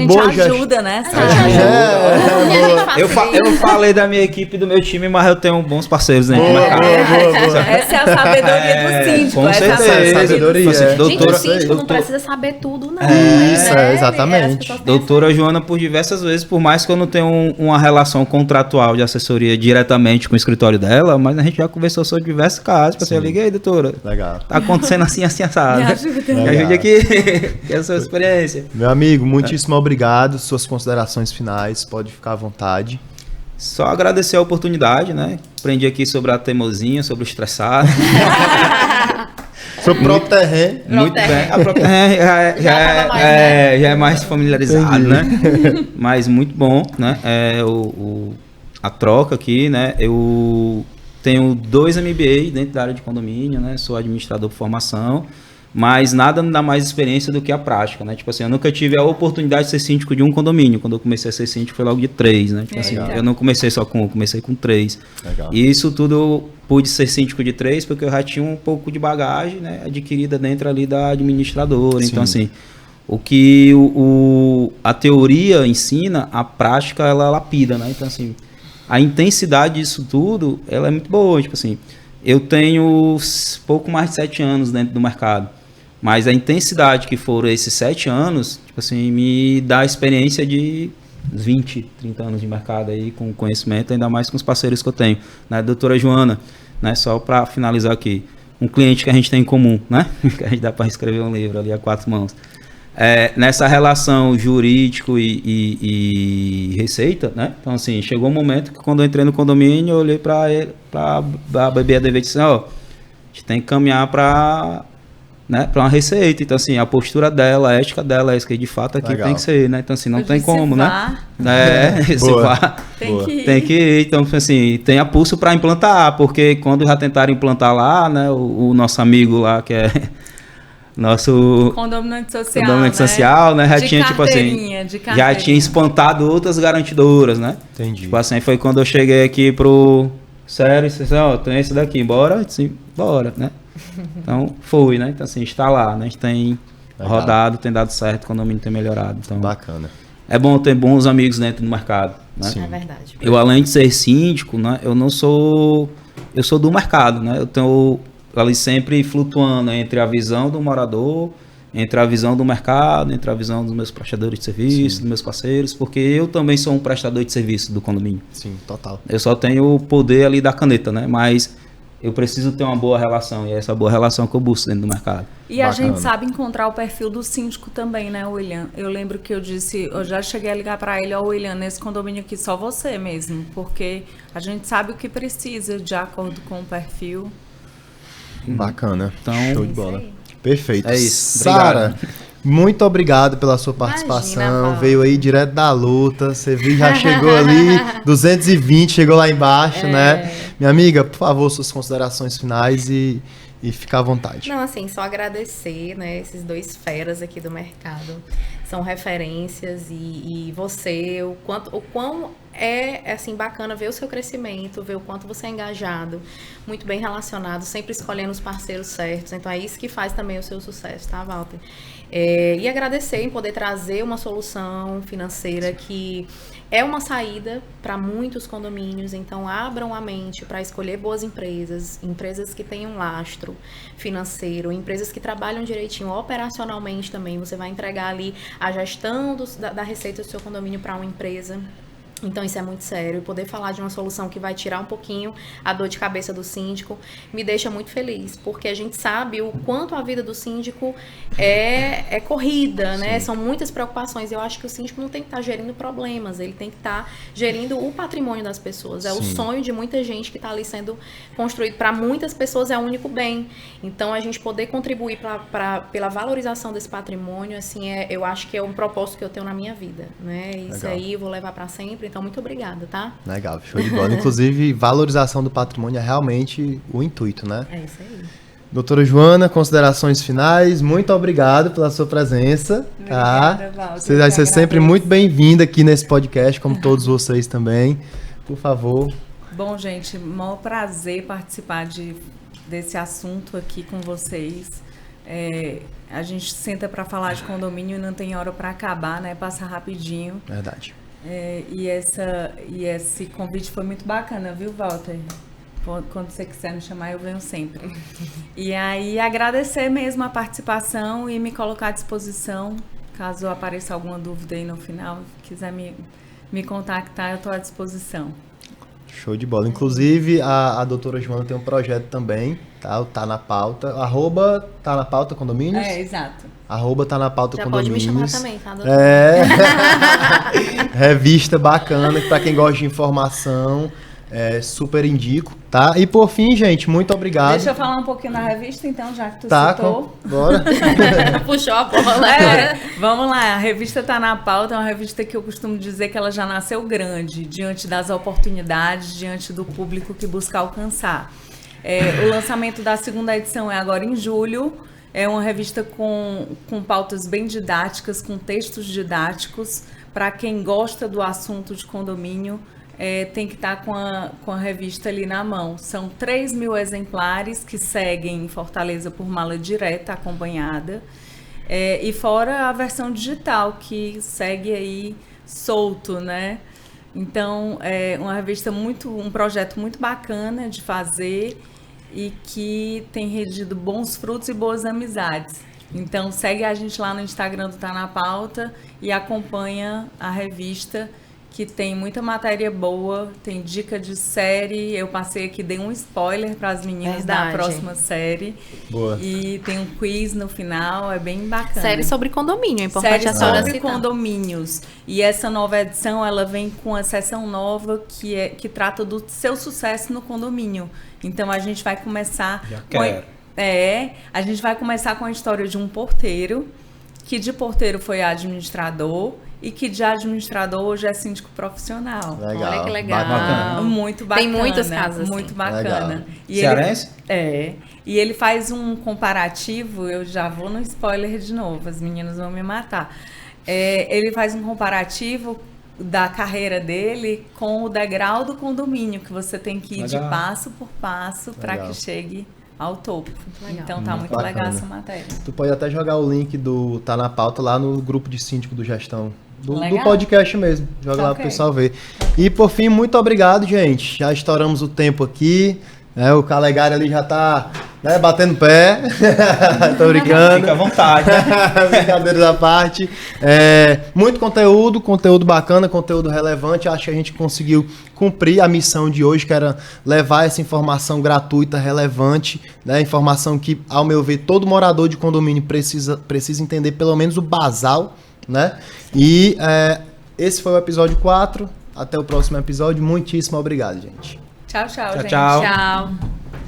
A: boa gestão.
C: Ajuda, né?
B: Eu falei da minha equipe e do meu time, mas eu tenho bons parceiros dentro do mercado.
C: Essa é a sabedoria do síndico.
B: Com certeza.
A: Sabedoria.
D: Gente, o síndico não precisa saber tudo, não.
A: Isso, exatamente.
B: Doutora Joana, por diversas vezes, por mais que eu não tenha uma relação contratual de assessoria diretamente com o escritório dela, mas a gente já conversou sobre diversos casos. Eu liguei, doutora.
A: Legal.
B: Tá acontecendo assim, assim, assado. sabe.
C: Me ajuda.
B: Me ajude aqui, que é a sua experiência.
A: Meu amigo, muitíssimo obrigado. Suas considerações finais, pode ficar à vontade.
B: Só agradecer a oportunidade, né? Aprendi aqui sobre a teimosinha, sobre o estressado.
A: Sobre o próprio terreno.
B: Muito bem. A própria já é mais familiarizado, né? Mas muito bom, né? A troca aqui, né? Eu tenho 2 MBA dentro da área de condomínio, né? Sou administrador por formação, mas nada me dá mais experiência do que a prática, né? Tipo assim, eu nunca tive a oportunidade de ser síndico de um condomínio. Quando eu comecei a ser síndico foi logo de 3, né? Tipo assim, eu não comecei só com um, comecei com 3.
A: Legal.
B: E isso tudo eu pude ser síndico de 3 porque eu já tinha um pouco de bagagem, né? Adquirida dentro ali da administradora.
A: Sim.
B: Então, assim, o que a teoria ensina, a prática ela lapida, né? Então, assim, a intensidade disso tudo, ela é muito boa. Tipo assim, eu tenho pouco mais de 7 anos dentro do mercado. Mas a intensidade que foram esses 7 anos, tipo assim, me dá a experiência de 20, 30 anos de mercado aí, com conhecimento, ainda mais com os parceiros que eu tenho. Né, doutora Joana, né, só para finalizar aqui, um cliente que a gente tem em comum, né, que a gente dá para escrever um livro ali a 4 mãos. Nessa relação jurídico e receita, né, então assim, chegou um momento que quando eu entrei no condomínio, eu olhei para a BBADV e disse, ó, a gente tem que caminhar para... né, para uma receita. Então, assim, a postura dela, a ética dela, é isso que de fato aqui
A: Legal.
B: tem que ser, né? Então, assim, não
C: Eu
B: tem
C: disse
B: como,
C: vá.
B: né? Esse
A: Boa.
B: vá.
C: Tem que ir.
B: Tem que ir. Então, assim, tenha pulso para implantar, porque quando já tentaram implantar lá, né, o nosso amigo lá, que é nosso
C: Condomínio social,
B: condomínio
C: né?
B: social, né, já
C: De
B: tinha, tipo assim,
C: carteirinha, de
B: já
C: carteirinha.
B: tinha espantado outras garantidoras, né?
A: Entendi.
B: Tipo assim, foi quando eu cheguei aqui pro sério, disse, ó, tem esse daqui, bora? Eu disse, bora, né? Então, foi, né? Então, assim, está lá, né? A gente tem
A: Legal.
B: rodado, tem dado certo, o condomínio tem melhorado. Então,
A: Bacana.
B: é bom ter bons amigos dentro do mercado, né?
A: Sim.
D: É verdade.
B: Eu, além de ser síndico, né? Eu não sou... Eu sou do mercado, né? Eu tenho ali sempre flutuando entre a visão do morador, entre a visão do mercado, entre a visão dos meus prestadores de serviço, dos meus parceiros, porque eu também sou um prestador de serviço do condomínio.
A: Sim, total.
B: Eu só tenho o poder ali da caneta, né? Mas eu preciso ter uma boa relação, e é essa boa relação que eu busco dentro do mercado.
C: E a
A: Bacana.
C: gente sabe encontrar o perfil do síndico também, né, William? Eu lembro que eu disse, eu já cheguei a ligar para ele, ó, William, nesse condomínio aqui só você mesmo, porque a gente sabe o que precisa de acordo com o perfil.
A: Bacana.
B: Então,
A: Show de bola. Perfeito.
B: É isso.
A: Sara,
B: Obrigado.
A: muito obrigado pela sua participação.
D: Imagina, Paulo.
A: Veio aí direto da luta. Você viu, já chegou ali, 220, chegou lá embaixo, né? Minha amiga, por favor, suas considerações finais e fica à vontade.
D: Não, assim, só agradecer, né, esses 2 feras aqui do mercado. São referências e você, o quão assim, bacana ver o seu crescimento, ver o quanto você é engajado, muito bem relacionado, sempre escolhendo os parceiros certos. Então, é isso que faz também o seu sucesso, tá, Walter? E agradecer em poder trazer uma solução financeira que é uma saída para muitos condomínios, então abram a mente para escolher boas empresas, empresas que tenham lastro financeiro, empresas que trabalham direitinho operacionalmente também. Você vai entregar ali a gestão da receita do seu condomínio para uma empresa. Então, isso é muito sério. E poder falar de uma solução que vai tirar um pouquinho a dor de cabeça do síndico me deixa muito feliz, porque a gente sabe o quanto a vida do síndico é corrida, né? São muitas preocupações. Eu acho que o síndico não tem que estar gerindo problemas, ele tem que estar gerindo o patrimônio das pessoas. É o sonho de muita gente que está ali sendo construído. Para muitas pessoas é o único bem. Então, a gente poder contribuir pela valorização desse patrimônio, assim, eu acho que é um propósito que eu tenho na minha vida, né? Isso
A: Legal.
D: aí eu vou levar para sempre. Então, muito obrigada, tá?
A: Legal, show de bola. Inclusive, valorização do patrimônio é realmente o intuito, né?
D: É isso aí.
A: Doutora Joana, considerações finais. Muito obrigado pela sua presença.
C: Obrigada, Walter.
A: Você vai ser
C: Eu
A: sempre
C: agradeço.
A: muito bem-vinda aqui nesse podcast, como todos vocês também. Por favor.
C: Bom, gente, maior prazer participar desse assunto aqui com vocês. A gente senta para falar de condomínio e não tem hora para acabar, né? Passa rapidinho.
A: Verdade.
C: E esse convite foi muito bacana, viu, Walter? Quando você quiser me chamar, eu venho sempre. E aí, agradecer mesmo a participação e me colocar à disposição, caso apareça alguma dúvida aí no final, quiser me contactar, eu estou à disposição.
A: Show de bola. Inclusive, a doutora Joana tem um projeto também, tá? O Tá na Pauta. @ Tá na Pauta Condomínios.
C: Exato.
A: @ Tá na Pauta
D: Já pode
A: Condomínios.
D: me chamar também, tá, doutora?
A: Revista bacana, pra quem gosta de informação, super indico, tá? E por fim, gente, muito obrigado.
C: Deixa eu falar um pouquinho da revista, então, já que tu
A: Tá,
C: citou.
A: bora.
D: Puxou a bola.
C: Vamos lá, a revista Tá na Pauta é uma revista que eu costumo dizer que ela já nasceu grande, diante das oportunidades, diante do público que busca alcançar. O lançamento da 2ª edição é agora em julho. É uma revista com pautas bem didáticas, com textos didáticos. Para quem gosta do assunto de condomínio, tem que estar com a revista ali na mão. São 3.000 exemplares que seguem em Fortaleza por mala direta, acompanhada. E fora a versão digital, que segue aí solto, né? Então, é uma revista um projeto muito bacana de fazer e que tem rendido bons frutos e boas amizades. Então, segue a gente lá no Instagram do Tá na Pauta e acompanha a revista, que tem muita matéria boa, tem dica de série. Eu passei aqui, dei um spoiler para as meninas da próxima série.
A: Boa.
C: E tem um quiz no final, é bem bacana.
D: Série sobre condomínio, é importante a senhora
C: sobre
D: citar.
C: condomínios. E essa nova edição, ela vem com a seção nova que trata do seu sucesso no condomínio. Então a gente vai começar a gente vai começar com a história de um porteiro, que de porteiro foi administrador e que de administrador hoje é síndico profissional.
A: Legal.
D: Olha que legal.
B: Bacana.
C: Muito bacana.
D: Tem muitos casos assim.
C: Muito bacana.
A: Legal.
C: E
B: Cearense?
C: E ele faz um comparativo, eu já vou no spoiler de novo, as meninas vão me matar. Ele faz um comparativo da carreira dele com o degrau do condomínio, que você tem que ir de passo por passo para que chegue ao topo. Então tá muito legal essa matéria.
A: Tu pode até jogar o link do Tá na Pauta lá no grupo de síndico do Gestão. Do
C: Legal.
A: podcast mesmo. Joga lá pro pessoal ver. E por fim, muito obrigado, gente. Já estouramos o tempo aqui. O Calegari ali já tá batendo pé. Tô brincando.
B: Fica à vontade.
A: Brincadeiras à parte. Muito conteúdo bacana, conteúdo relevante. Acho que a gente conseguiu cumprir a missão de hoje, que era levar essa informação gratuita, relevante, né? Informação que, ao meu ver, todo morador de condomínio precisa entender pelo menos o basal, né? E esse foi o episódio 4. Até o próximo episódio. Muitíssimo obrigado, gente.
C: Tchau, gente.
B: Tchau.
D: Tchau.